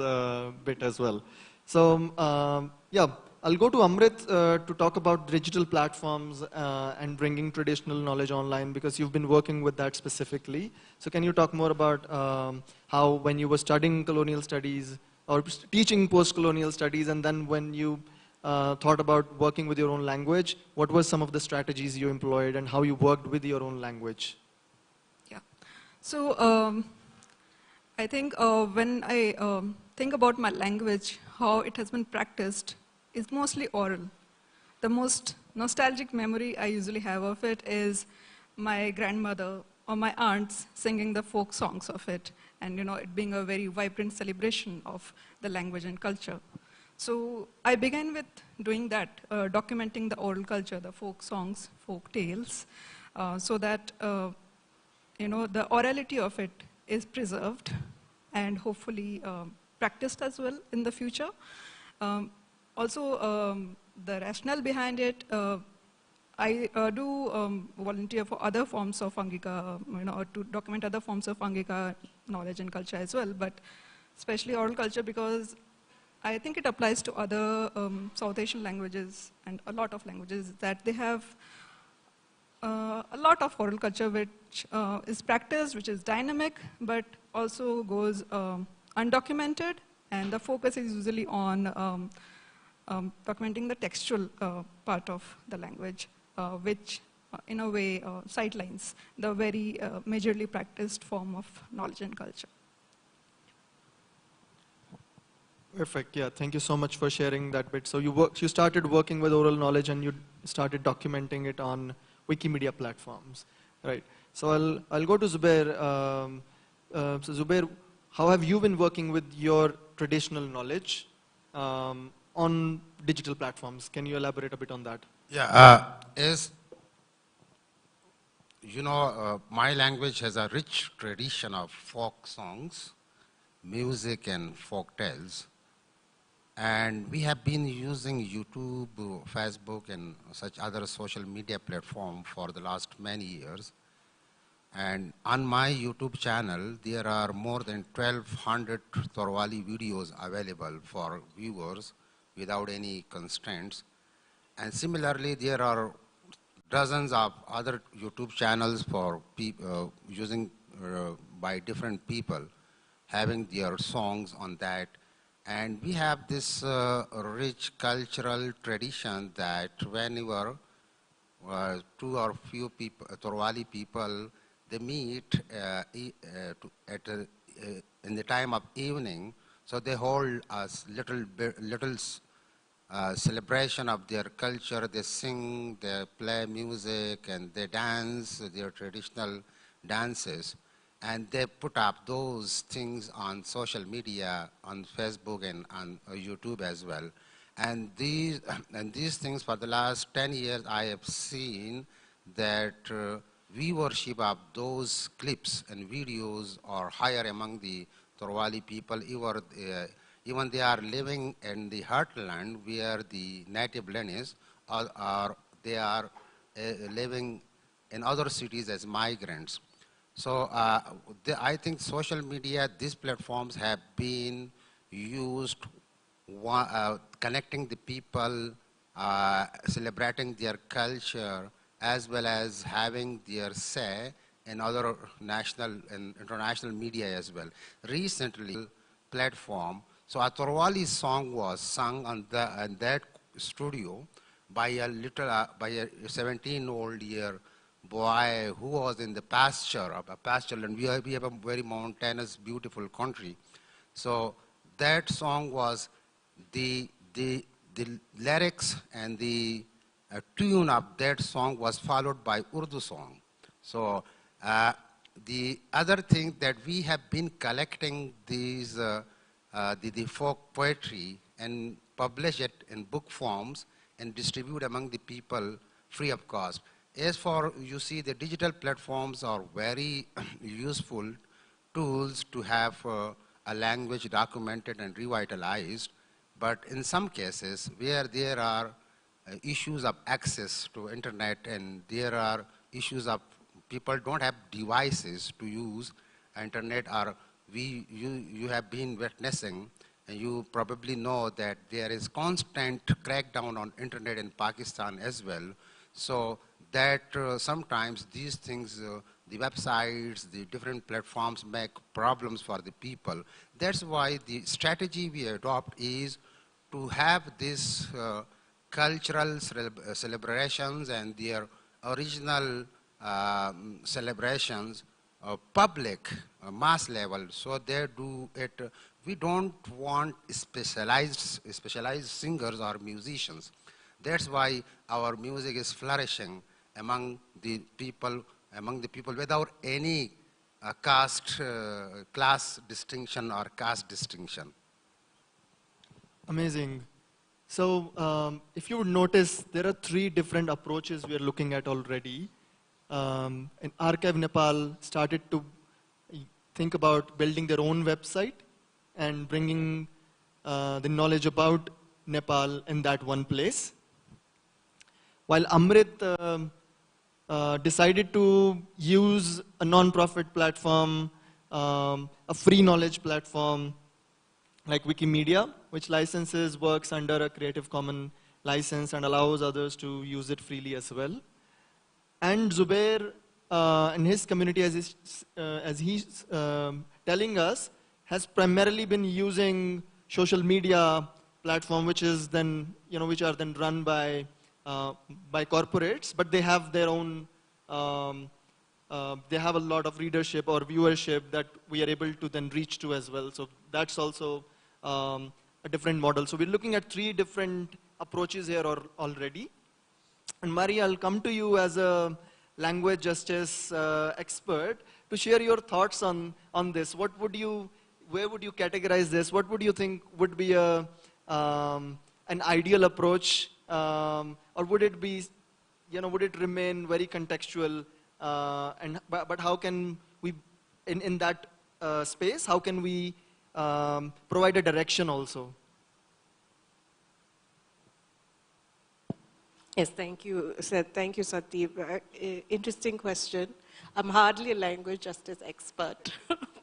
bit as well. So yeah, I'll go to Amrit to talk about digital platforms and bringing traditional knowledge online, because you've been working with that specifically. So can you talk more about how when you were studying colonial studies or teaching post-colonial studies, and then when you thought about working with your own language, what were some of the strategies you employed and how you worked with your own language?
Yeah. So I think when I think about my language, how it has been practiced is mostly oral. The most nostalgic memory I usually have of it is my grandmother or my aunts singing the folk songs of it, and it being a very vibrant celebration of the language and culture. So I began with doing that, documenting the oral culture, the folk songs, folk tales, so that the orality of it is preserved and hopefully practiced as well in the future. Also, the rationale behind it, I do volunteer for other forms of Angika, to document other forms of Angika knowledge and culture as well, but especially oral culture, because I think it applies to other South Asian languages and a lot of languages, that they have a lot of oral culture which is practiced, which is dynamic, but also goes undocumented, and the focus is usually on documenting the textual part of the language, which in a way sidelines the very majorly practiced form of knowledge and culture.
Perfect, yeah, thank you so much for sharing that bit. So you started working with oral knowledge and you started documenting it on Wikimedia platforms, right? So I'll go to Zubair. So Zubair, how have you been working with your traditional knowledge? on digital platforms. Can you elaborate a bit on that?
Yeah, my language has a rich tradition of folk songs, music and folk tales. And we have been using YouTube, Facebook, and such other social media platform for the last many years. And on my YouTube channel, there are more than 1,200 Torwali videos available for viewers without any constraints. And similarly, there are dozens of other YouTube channels for using by different people having their songs on that. And we have this rich cultural tradition that whenever two or few people, Torwali people, they meet in the time of evening, so they hold a little celebration of their culture. They sing, they play music, and they dance their traditional dances. And they put up those things on social media, on Facebook and on YouTube as well. And these things, for the last 10 years, I have seen that viewership of those clips and videos are higher among the Torwali people, even they are living in the heartland where the native land is, or they are living in other cities as migrants. So I think social media, these platforms have been used connecting the people, celebrating their culture, as well as having their say in other national and international media as well. Recently, platform, so a Torwali song was sung on that studio by a 17-year-old boy who was in the pasture land. We have a very mountainous, beautiful country. So that song was the lyrics and the tune of that song was followed by Urdu song. So the other thing that we have been collecting these the folk poetry and publish it in book forms and distribute among the people free of cost. As for, you see, the digital platforms are very useful tools to have a language documented and revitalized, but in some cases where there are issues of access to internet and there are issues of people don't have devices to use internet, or you have been witnessing, and you probably know that there is constant crackdown on internet in Pakistan as well. So that sometimes these things, the websites, the different platforms make problems for the people. That's why the strategy we adopt is to have these cultural celebrations and their original celebrations public, mass level, so they do it. We don't want specialized singers or musicians. That's why our music is flourishing among the people without any class distinction or caste distinction.
Amazing. So if you would notice, there are 3 different approaches we are looking at already. And Archive Nepal started to think about building their own website and bringing the knowledge about Nepal in that one place. While Amrit decided to use a non-profit platform, a free knowledge platform like Wikimedia, which licenses works under a Creative Commons license and allows others to use it freely as well. And Zubair and his community, as he's telling us, has primarily been using social media platform, which is then, which are then run by corporates, but they have their own, they have a lot of readership or viewership that we are able to then reach to as well. So that's also a different model. So we're looking at 3 different approaches here already. And Mari, I'll come to you as a language justice expert to share your thoughts on this. Where would you categorize this? What would you think would be a an ideal approach, or would it be, would it remain very contextual? But how can we, in that space, how can we provide a direction also?
Yes, thank you, Thank you, Sandeep. Interesting question. I'm hardly a language justice expert,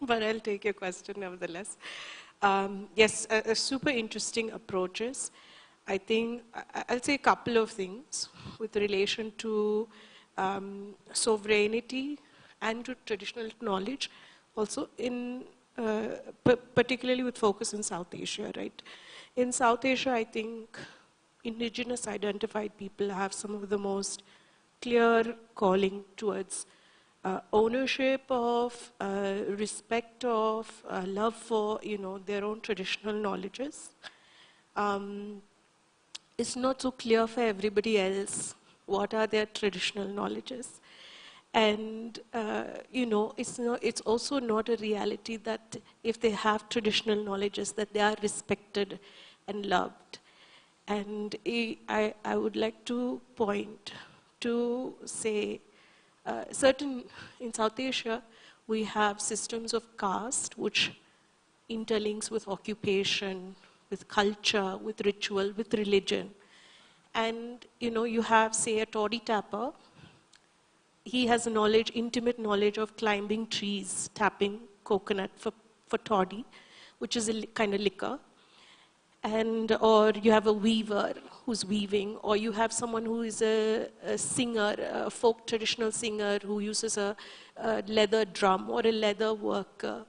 but I'll take your question nevertheless. Yes, super interesting approaches. I think I'll say a couple of things with relation to sovereignty and to traditional knowledge, also in particularly with focus in South Asia, right? In South Asia, I think indigenous identified people have some of the most clear calling towards ownership of, respect of, love for, their own traditional knowledges. It's not so clear for everybody else what are their traditional knowledges. And, it's also not a reality that if they have traditional knowledges that they are respected and loved. And I would like to point to say, in South Asia, we have systems of caste which interlinks with occupation, with culture, with ritual, with religion. And, you have, say, a toddy tapper. He has a knowledge, intimate knowledge of climbing trees, tapping coconut for toddy, which is a kind of liquor. Or you have a weaver who's weaving, or you have someone who is a singer, a folk traditional singer who uses a leather drum, or a leather worker,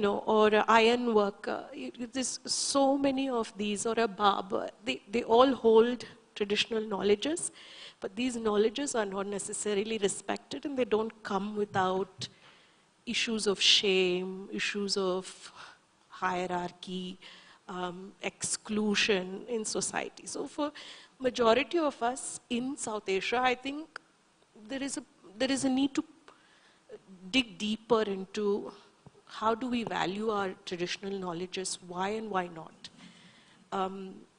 or an iron worker. There's so many of these, or a barber. They all hold traditional knowledges, but these knowledges are not necessarily respected, and they don't come without issues of shame, issues of hierarchy, exclusion in society. So for majority of us in South Asia, I think there is a need to dig deeper into how do we value our traditional knowledges, why and why not.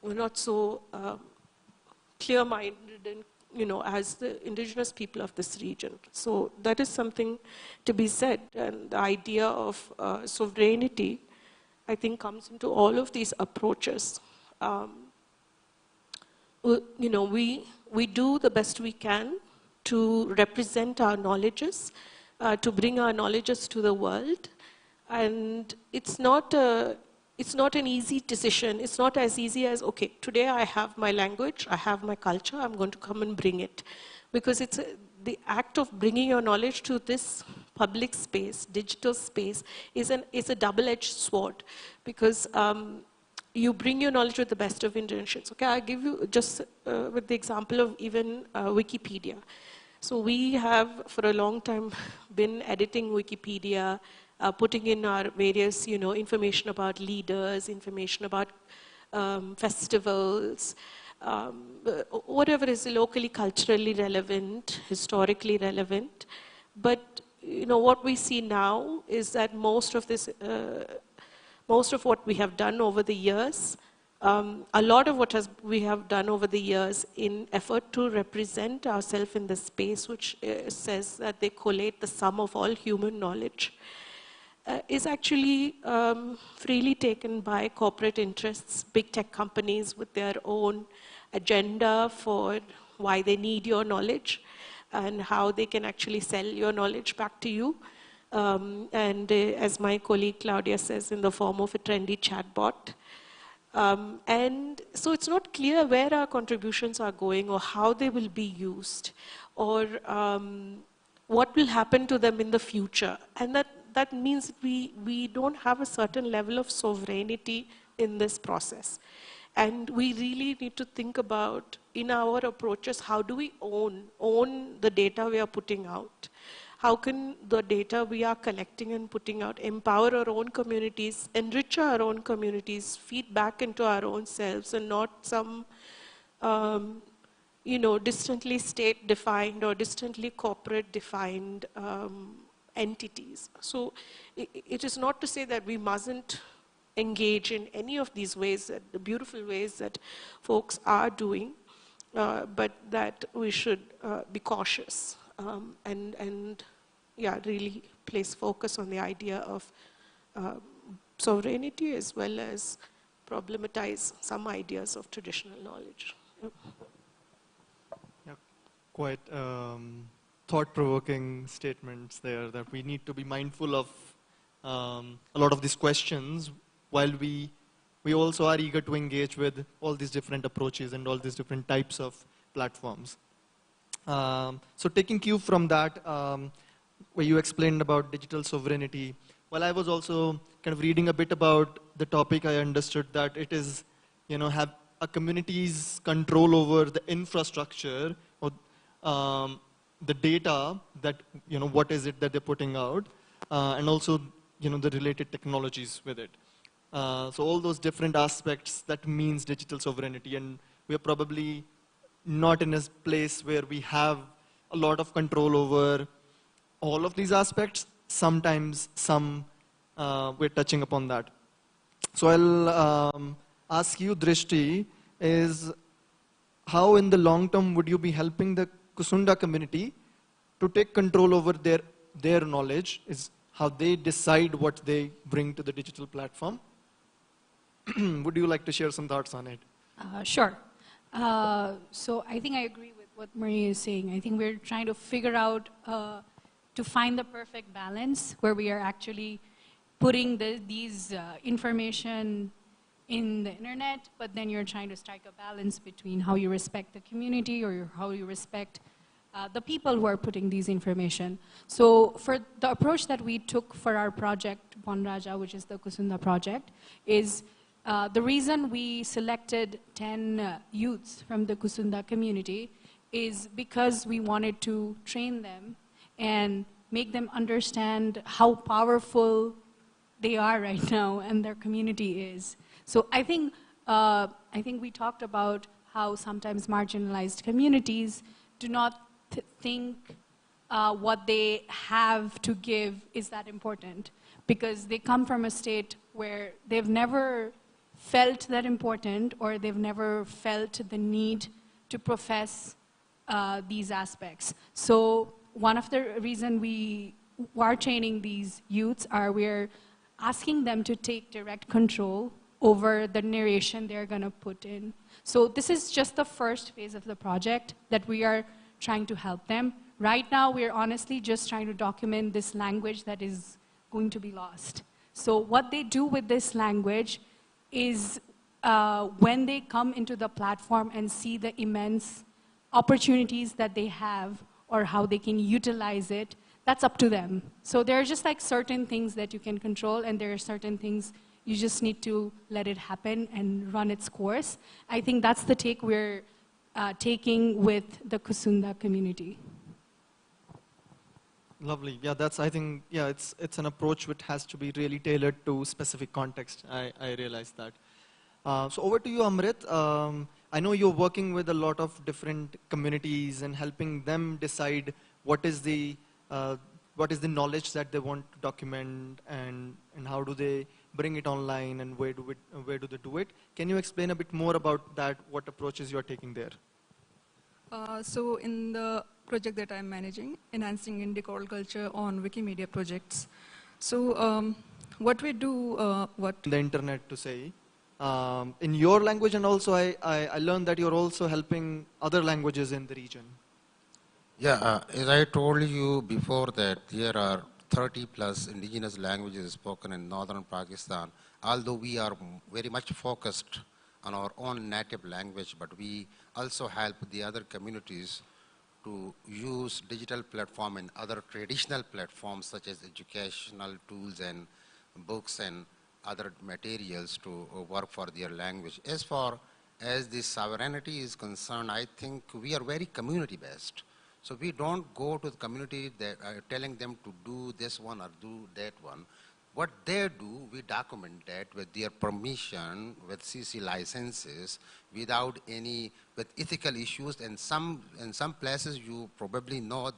We're not so clear-minded and, as the indigenous people of this region. So that is something to be said. And the idea of sovereignty, I think, comes into all of these approaches. We do the best we can to represent our knowledges, to bring our knowledges to the world. And it's not an easy decision. It's not as easy as, okay, today I have my language, I have my culture, I'm going to come and bring it. Because the act of bringing your knowledge to this public space, digital space, is a double-edged sword. Because you bring your knowledge with the best of intentions. Okay, I'll give you just with the example of even Wikipedia. So we have, for a long time, been editing Wikipedia, putting in our various, information about leaders, information about festivals, whatever is locally, culturally relevant, historically relevant. But, what we see now is that most of what we have done over the years, a lot of what we have done over the years in effort to represent ourselves in the space, which says that they collate the sum of all human knowledge, is actually freely taken by corporate interests, big tech companies with their own agenda for why they need your knowledge and how they can actually sell your knowledge back to you. As my colleague Claudia says, in the form of a trendy chatbot. And so it's not clear where our contributions are going or how they will be used or what will happen to them in the future. And that means we don't have a certain level of sovereignty in this process. And we really need to think about, in our approaches, how do we own the data we are putting out? How can the data we are collecting and putting out empower our own communities, enrich our own communities, feed back into our own selves, and not some distantly state-defined or distantly corporate-defined entities. So it is not to say that we mustn't engage in any of these ways, the beautiful ways that folks are doing, but that we should be cautious and yeah, really place focus on the idea of sovereignty as well as problematize some ideas of traditional knowledge. Yep.
Yeah, quite thought-provoking statements there, that we need to be mindful of a lot of these questions while we also are eager to engage with all these different approaches and all these different types of platforms. So taking cue from that, where you explained about digital sovereignty, while I was also kind of reading a bit about the topic, I understood that it is, have a community's control over the infrastructure or the data that, what is it that they're putting out, and also, the related technologies with it. So all those different aspects, that means digital sovereignty, and we're probably not in a place where we have a lot of control over all of these aspects. Sometimes we're touching upon that. So I'll ask you, Drishti, is how in the long term would you be helping the Kusunda community to take control over their knowledge, is how they decide what they bring to the digital platform? Would you like to share some thoughts on it?
Sure. So I think I agree with what Marie is saying. I think we're trying to figure out, to find the perfect balance where we are actually putting these information in the internet, but then you're trying to strike a balance between how you respect the community or how you respect the people who are putting these information. So for the approach that we took for our project, Bonraja, which is the Kusunda project, is the reason we selected 10 youths from the Kusunda community is because we wanted to train them and make them understand how powerful they are right now and their community is. So I think we talked about how sometimes marginalized communities do not think what they have to give is that important, because they come from a state where they've never felt that important, or they've never felt the need to profess these aspects. So one of the reasons we are training these youths are we're asking them to take direct control over the narration they're going to put in. So this is just the first phase of the project that we are trying to help them. Right now, we're honestly just trying to document this language that is going to be lost. So what they do with this language is when they come into the platform and see the immense opportunities that they have or how they can utilize it, that's up to them. So there are just like certain things that you can control, and there are certain things you just need to let it happen and run its course. I think that's the take we're taking with the Kusunda community.
Lovely. Yeah, I think, it's an approach which has to be really tailored to specific context. I realize that. So over to you, Amrit. I know you're working with a lot of different communities and helping them decide what is the knowledge that they want to document, and how do they bring it online, and where do they do it? Can you explain a bit more about that, what approaches you're taking there?
So in the project that I'm managing, Enhancing Indic Oral Culture on Wikimedia projects. So what we do,
the internet to say, in your language, and also I learned that you're also helping other languages in the region.
Yeah, as I told you before that there are 30 plus indigenous languages spoken in northern Pakistan, although we are very much focused on our own native language, but we also help the other communities to use digital platform and other traditional platforms such as educational tools and books and other materials to work for their language. As far as the sovereignty is concerned, I think we are very community based. So we don't go to the community that telling them to do this one or do that one. What they do, we document that with their permission, with CC licenses, without with ethical issues. And in some places you probably know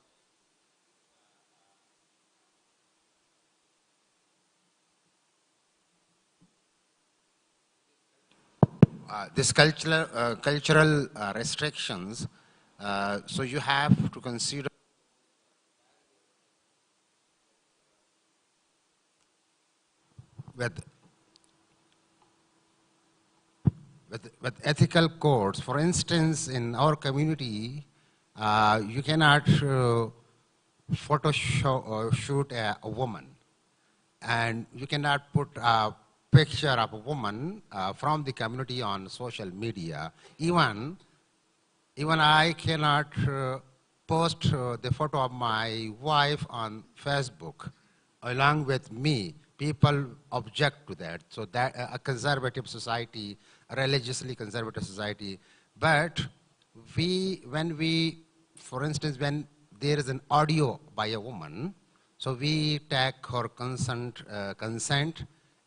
this cultural restrictions, so you have to consider with ethical codes. For instance, in our community, you cannot photo shoot a woman, and you cannot put a picture of a woman from the community on social media. Even I cannot post the photo of my wife on Facebook along with me. People object to that. So that a conservative society, a religiously conservative society. But for instance, when there is an audio by a woman, so we take her consent,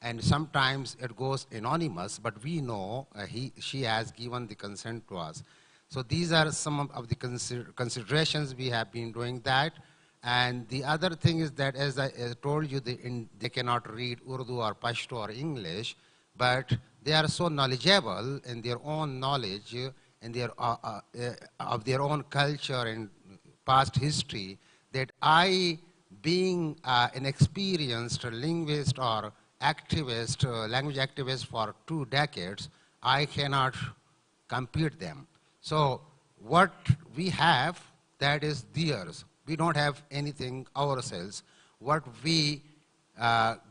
and sometimes it goes anonymous, but we know she has given the consent to us. So these are some of the considerations we have been doing that. And the other thing is that, as I told you, they cannot read Urdu or Pashto or English, but they are so knowledgeable in their own knowledge in their, of their own culture and past history, that I, being an experienced linguist or activist, language activist for 2 decades, I cannot compete them. So what we have, that is theirs. We don't have anything ourselves. What we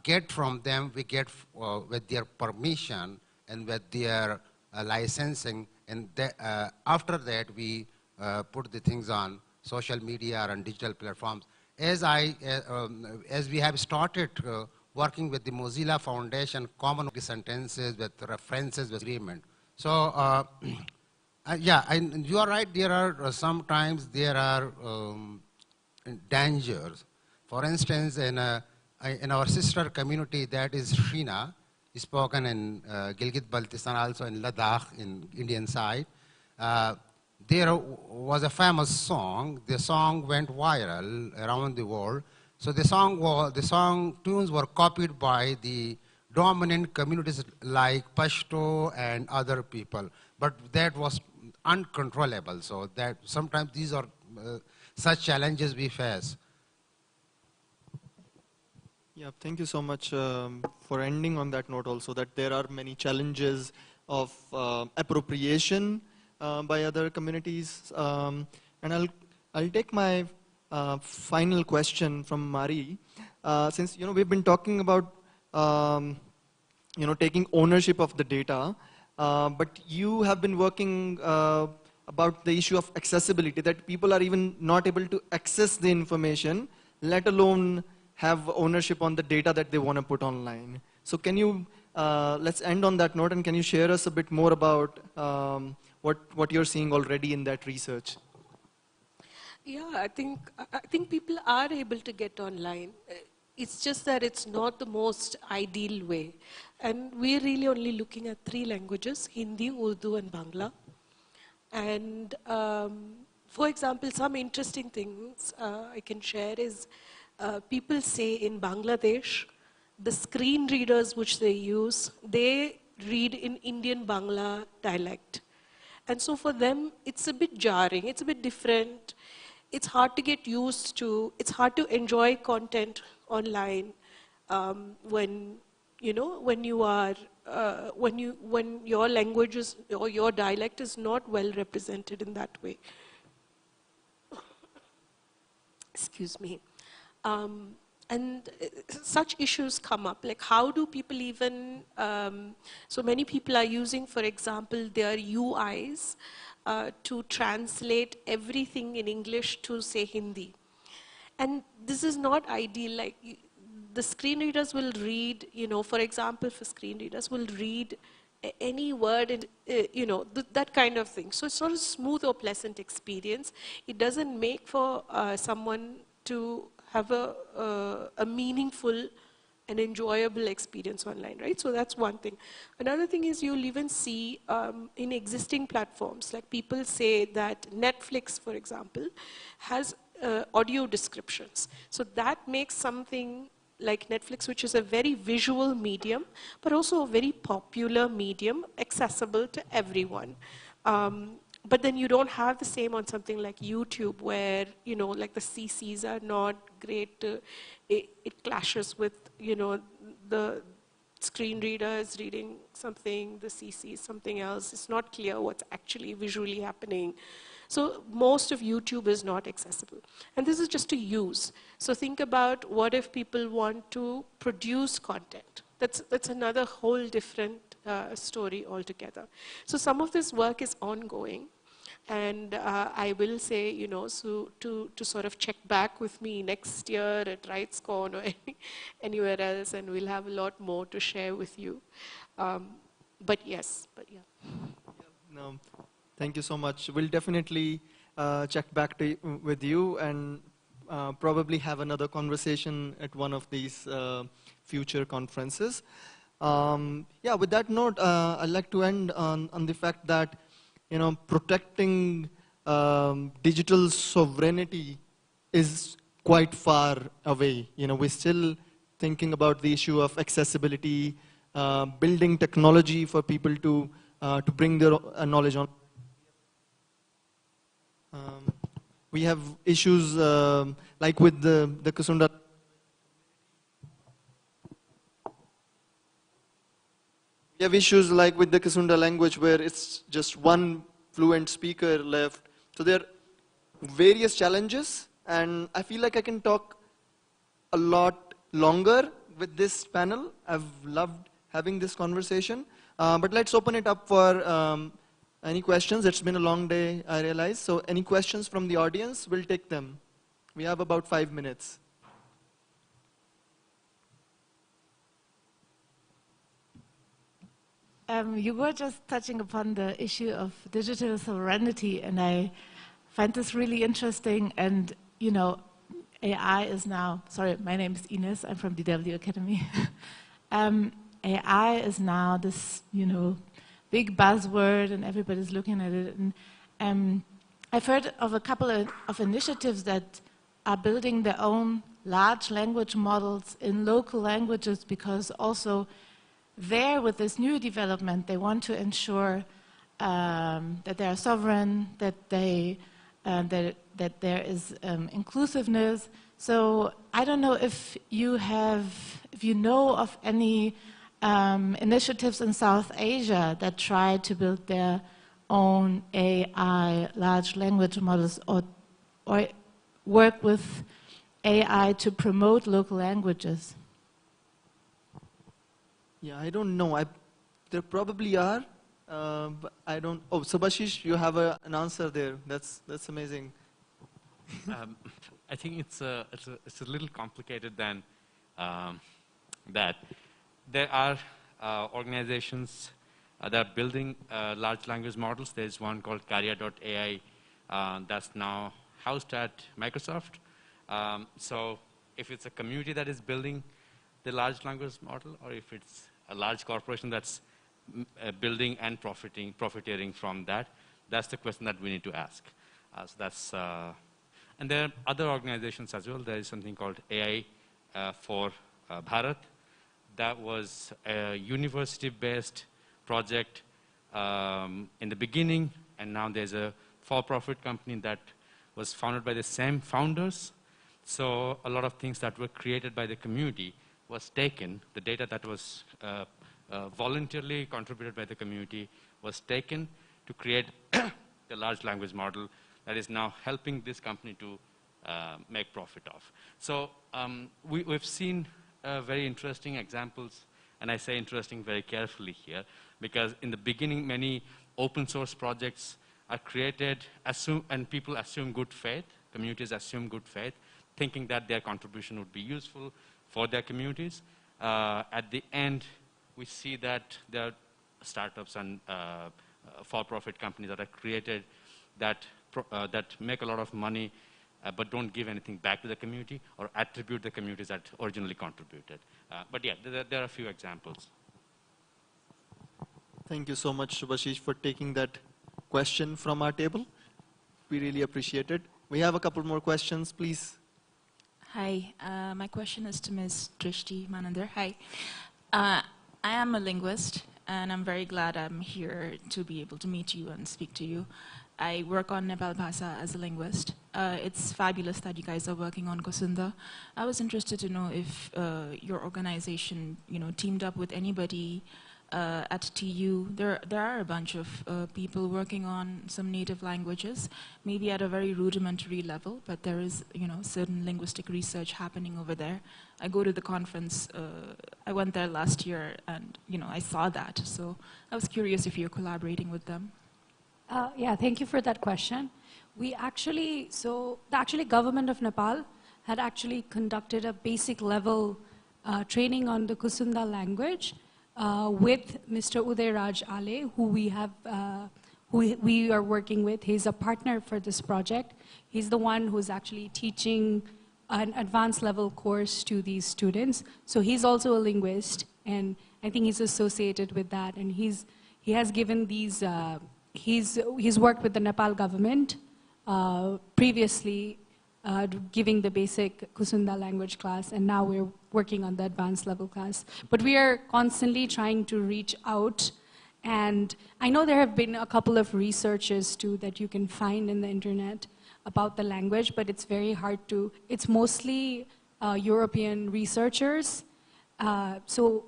get from them, we get with their permission and with their licensing, and after that we put the things on social media and digital platforms. As we have started working with the Mozilla Foundation, common sentences with references with agreement. So yeah, and you are right, there are sometimes there are dangers. For instance, in our sister community, that is Shina, spoken in Gilgit-Baltistan, also in Ladakh, in Indian side. There was a famous song. The song went viral around the world. So the song tunes were copied by the dominant communities like Pashto and other people. But that was uncontrollable. So that sometimes these are such challenges we face.
Yeah, thank you so much for ending on that note also, that there are many challenges of appropriation by other communities. And I'll take my final question from Mari. Since we've been talking about taking ownership of the data, but you have been working about the issue of accessibility, that people are even not able to access the information, let alone have ownership on the data that they want to put online. So can you, let's end on that note, and can you share us a bit more about what you're seeing already in that research?
Yeah, I think people are able to get online. It's just that it's not the most ideal way. And we're really only looking at 3 languages, Hindi, Urdu, and Bangla. And for example, some interesting things I can share is people say in Bangladesh, the screen readers which they use, they read in Indian Bangla dialect. And so for them, it's a bit jarring, it's a bit different. It's hard to get used to, it's hard to enjoy content online when you are when your language is, or your dialect is not well represented in that way. Excuse me. And such issues come up, like how do people even, so many people are using, for example, their UIs to translate everything in English to, say, Hindi. And this is not ideal. Like, the screen readers will read, for example, for screen readers, will read any word, in, that kind of thing. So it's not a smooth or pleasant experience. It doesn't make for someone to have a meaningful and enjoyable experience online, right? So that's one thing. Another thing is you'll even see in existing platforms, like people say that Netflix, for example, has audio descriptions. So that makes something like Netflix, which is a very visual medium, but also a very popular medium, accessible to everyone. But then you don't have the same on something like YouTube, where, you know, like the CCs are not great. It clashes with, you know, the screen reader is reading something, the CC is something else. It's not clear what's actually visually happening. So most of YouTube is not accessible. And this is just to use. So think about, what if people want to produce content? That's another whole different story altogether. So some of this work is ongoing. And I will say, you know, so to sort of check back with me next year at RightsCon or anywhere else, and we'll have a lot more to share with you. But yes, but yeah.
No, thank you so much. We'll definitely check back with you, and probably have another conversation at one of these future conferences. Yeah, with that note, I'd like to end on the fact that, you know, protecting digital sovereignty is quite far away. You know, we're still thinking about the issue of accessibility, building technology for people to bring their knowledge on. We have issues like with the Kasunda. We have issues like with the Kasunda language, where it's just one fluent speaker left. So there are various challenges, and I feel like I can talk a lot longer with this panel. I've loved having this conversation. But let's open it up for any questions. It's been a long day, I realize. So any questions from the audience, we'll take them. We have about 5 minutes.
You were just touching upon the issue of digital sovereignty, and I find this really interesting. And, you know, AI is now, sorry, my name is Ines, I'm from DW Academy. AI is now this, you know, big buzzword, and everybody's looking at it. And I've heard of a couple of initiatives that are building their own large language models in local languages, because also there, with this new development, they want to ensure that they are sovereign, that they that there is inclusiveness. So I don't know if you know of any initiatives in South Asia that try to build their own AI large language models, or work with AI to promote local languages.
Yeah, I don't know. There probably are, but I don't. Oh, Subhashish, you have an answer there. That's amazing.
I think it's a little complicated than that. There are organizations that are building large language models. There's one called Karya.ai that's now housed at Microsoft. So if it's a community that is building the large language model, or if it's a large corporation that's building and profiteering from that, that's the question that we need to ask. So that's, and there are other organizations as well. There is something called AI for Bharat. That was a university-based project in the beginning, and now there's a for-profit company that was founded by the same founders. So a lot of things that were created by the community was taken, the data that was voluntarily contributed by the community was taken to create the large language model that is now helping this company to make profit of. So we've seen very interesting examples, and I say interesting very carefully here, because in the beginning many open source projects are created, and people assume good faith, communities assume good faith, thinking that their contribution would be useful for their communities. At the end, we see that there are startups and for-profit companies that are created that make a lot of money, but don't give anything back to the community or attribute the communities that originally contributed. But yeah, there are a few examples.
Thank you so much, Subhashish, for taking that question from our table. We really appreciate it. We have a couple more questions, please.
Hi, my question is to Ms. Drishti Manandar. Hi. I am a linguist, and I'm very glad I'm here to be able to meet you and speak to you. I work on Nepal Bhasa as a linguist. It's fabulous that you guys are working on Kusunda. I was interested to know if your organization, teamed up with anybody at TU. There are a bunch of people working on some native languages, maybe at a very rudimentary level, but there is, certain linguistic research happening over there. I go to the conference. I went there last year, and I saw that. So I was curious if you're collaborating with them.
Yeah, thank you for that question. The government of Nepal had actually conducted a basic level training on the Kusunda language with Mr. Uday Raj Ale, who we are working with. He's a partner for this project. He's the one who's actually teaching an advanced level course to these students. So he's also a linguist, and I think he's associated with that. And he has given these. He's worked with the Nepal government previously, giving the basic Kusunda language class, and now we're working on the advanced level class. But we are constantly trying to reach out, and I know there have been a couple of researches too that you can find in the internet about the language, but it's very hard to, it's mostly European researchers. So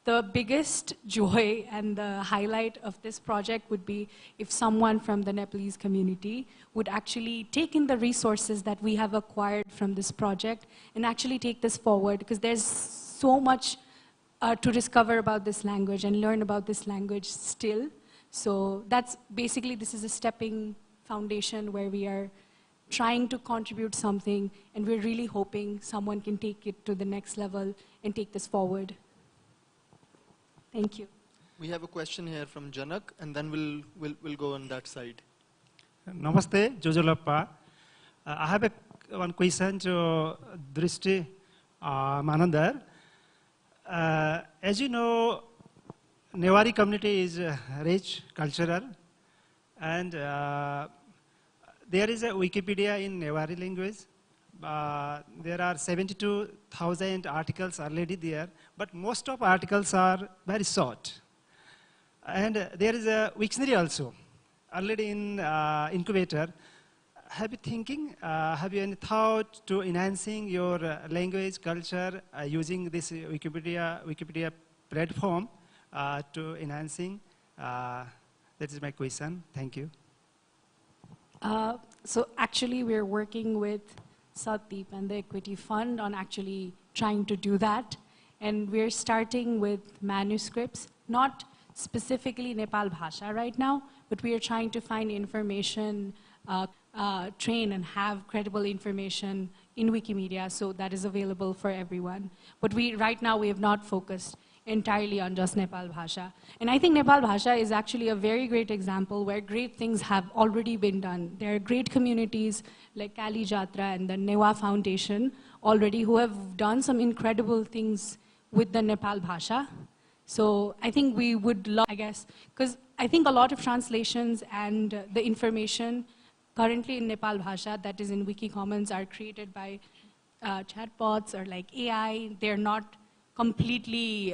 the biggest joy and the highlight of this project would be if someone from the Nepalese community would actually take in the resources that we have acquired from this project and actually take this forward, because there's so much to discover about this language and learn about this language still. So that's basically, this is a stepping foundation where we are trying to contribute something, and we're really hoping someone can take it to the next level and take this forward. Thank you.
We have a question here from Janak, and then we'll go on that side.
Namaste, Jojolappa. I have one question to Drishti Manandar. As you know, Newari community is rich, cultural, and there is a Wikipedia in Newari language. There are 72,000 articles already there, but most of articles are very short. And there is a dictionary also, already in incubator. Have you any thought to enhancing your language, culture, using this Wikipedia platform to enhancing? That is my question. Thank you.
So actually, we're working with Satdeep and the Equity Fund on actually trying to do that. And we're starting with manuscripts, not specifically Nepal Bhasha right now, but we are trying to find information, train and have credible information in Wikimedia, so that is available for everyone. But right now we have not focused entirely on just Nepal Bhasha. And I think Nepal Bhasha is actually a very great example where great things have already been done. There are great communities like Kali Jatra and the Newa Foundation already who have done some incredible things with the Nepal Bhasha. So I think we would love, because I think a lot of translations and the information currently in Nepal Bhasha that is in Wikicommons are created by chatbots or like AI. They're not completely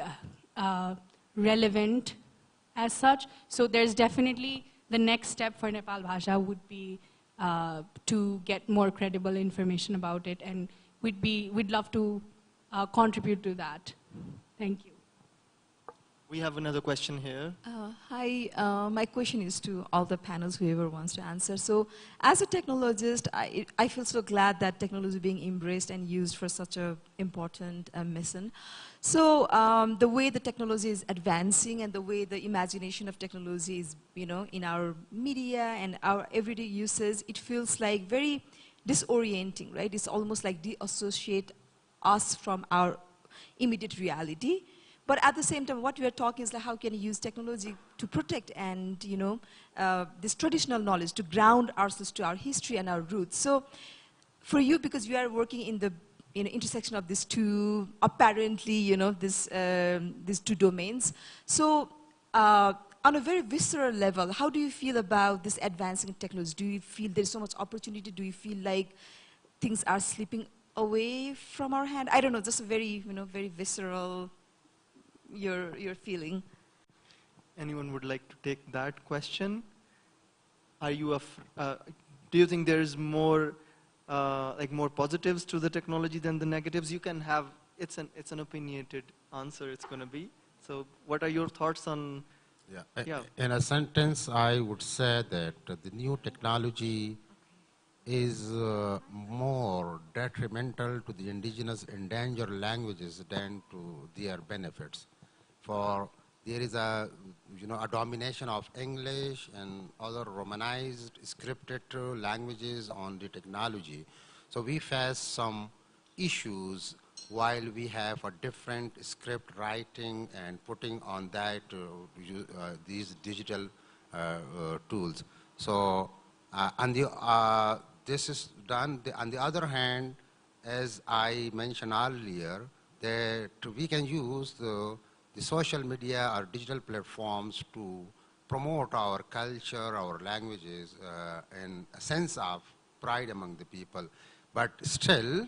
relevant as such. So there's definitely the next step for Nepal Bhasha would be to get more credible information about it, and we'd love to contribute to that. Thank you.
We have another question here.
Hi, my question is to all the panels, whoever wants to answer. So as a technologist, I feel so glad that technology is being embraced and used for such an important mission. So the way the technology is advancing and the way the imagination of technology is, in our media and our everyday uses, it feels like very disorienting, right? It's almost like deassociate us from our immediate reality. But at the same time, what we are talking is like how can you use technology to protect and, this traditional knowledge to ground ourselves to our history and our roots. So for you, because you are working in the intersection of these two, apparently, these two domains. So on a very visceral level, how do you feel about this advancing technology? Do you feel there's so much opportunity? Do you feel like things are slipping away from our hand? I don't know, just a very, very visceral, your feeling.
Anyone would like to take that question? Are you do you think there's more more positives to the technology than the negatives? You can have, it's an opinionated answer it's going to be. So what are your thoughts on?
Yeah. In a sentence, I would say that the new technology is more detrimental to the indigenous endangered languages than to their benefits. For there is a domination of English and other Romanized scripted languages on the technology. So we face some issues while we have a different script writing and putting on that these digital tools. So this is done. On the other hand, as I mentioned earlier, that we can use the social media or digital platforms to promote our culture, our languages, and a sense of pride among the people. But still,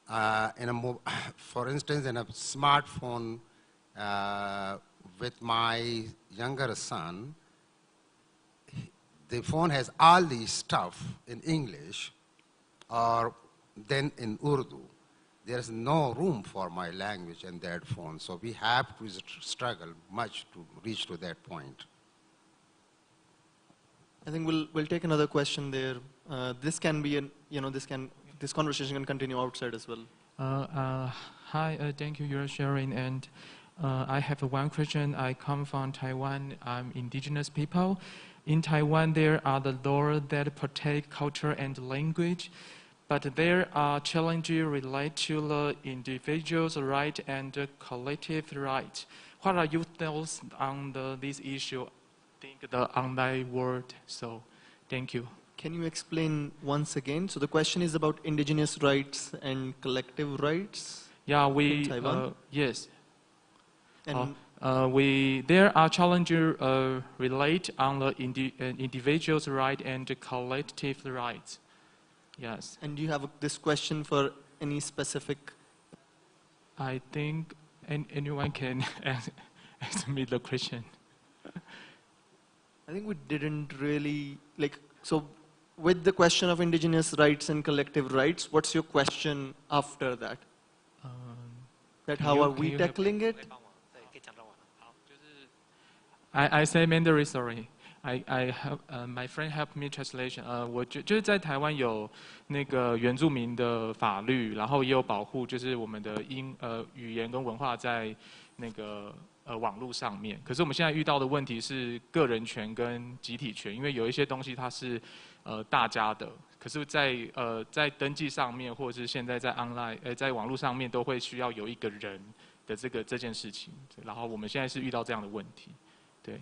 for instance, in a smartphone with my younger son, the phone has all these stuff in English or then in Urdu. There is no room for my language in that phone, so we have to struggle much to reach to that point.
I think we'll take another question there. This can be this conversation can continue outside as well.
Hi, thank you. You're sharing, and I have one question. I come from Taiwan. I'm indigenous people. In Taiwan, there are the laws that protect culture and language. But there are challenges related to the individual's right and the collective right. What are your thoughts on this issue? I think the online world. So, thank you.
Can you explain once again? So the question is about indigenous rights and collective rights.
Yeah,
in Taiwan?
Yes.
And
there are challenges related on the individual's right and the collective rights. Yes.
And do you have this question for any specific?
I think anyone can answer me the question.
I think we didn't really, so with the question of indigenous rights and collective rights, what's your question after that? How are we tackling it?
I say Mandarin, sorry. I have my friend helped me translation. 就是在台湾有那个原住民的法律，然后也有保护，就是我们的语言跟文化在那个网络上面。可是我们现在遇到的问题是个人权跟集体权，因为有一些东西它是大家的，可是在登记上面或者是现在在 online 在网络上面都会需要有一个人的这件事情。然后我们现在是遇到这样的问题，对。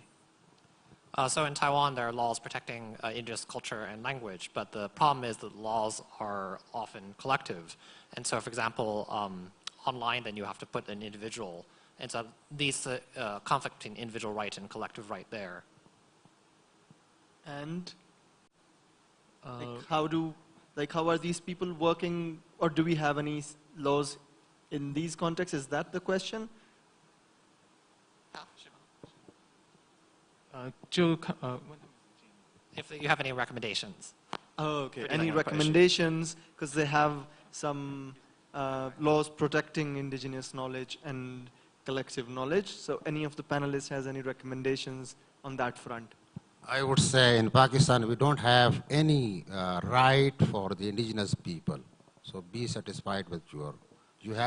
So in Taiwan, there are laws protecting indigenous culture and language, but the problem is that laws are often collective. And so, for example, online, then you have to put an individual. And so these conflict between individual right and collective right there.
And how are these people working, or do we have any laws in these contexts? Is that the question?
If you have any recommendations.
Oh, okay. Any recommendations? Because they have some laws protecting indigenous knowledge and collective knowledge. So any of the panelists has any recommendations on that front?
I would say in Pakistan, we don't have any right for the indigenous people. So be satisfied with you have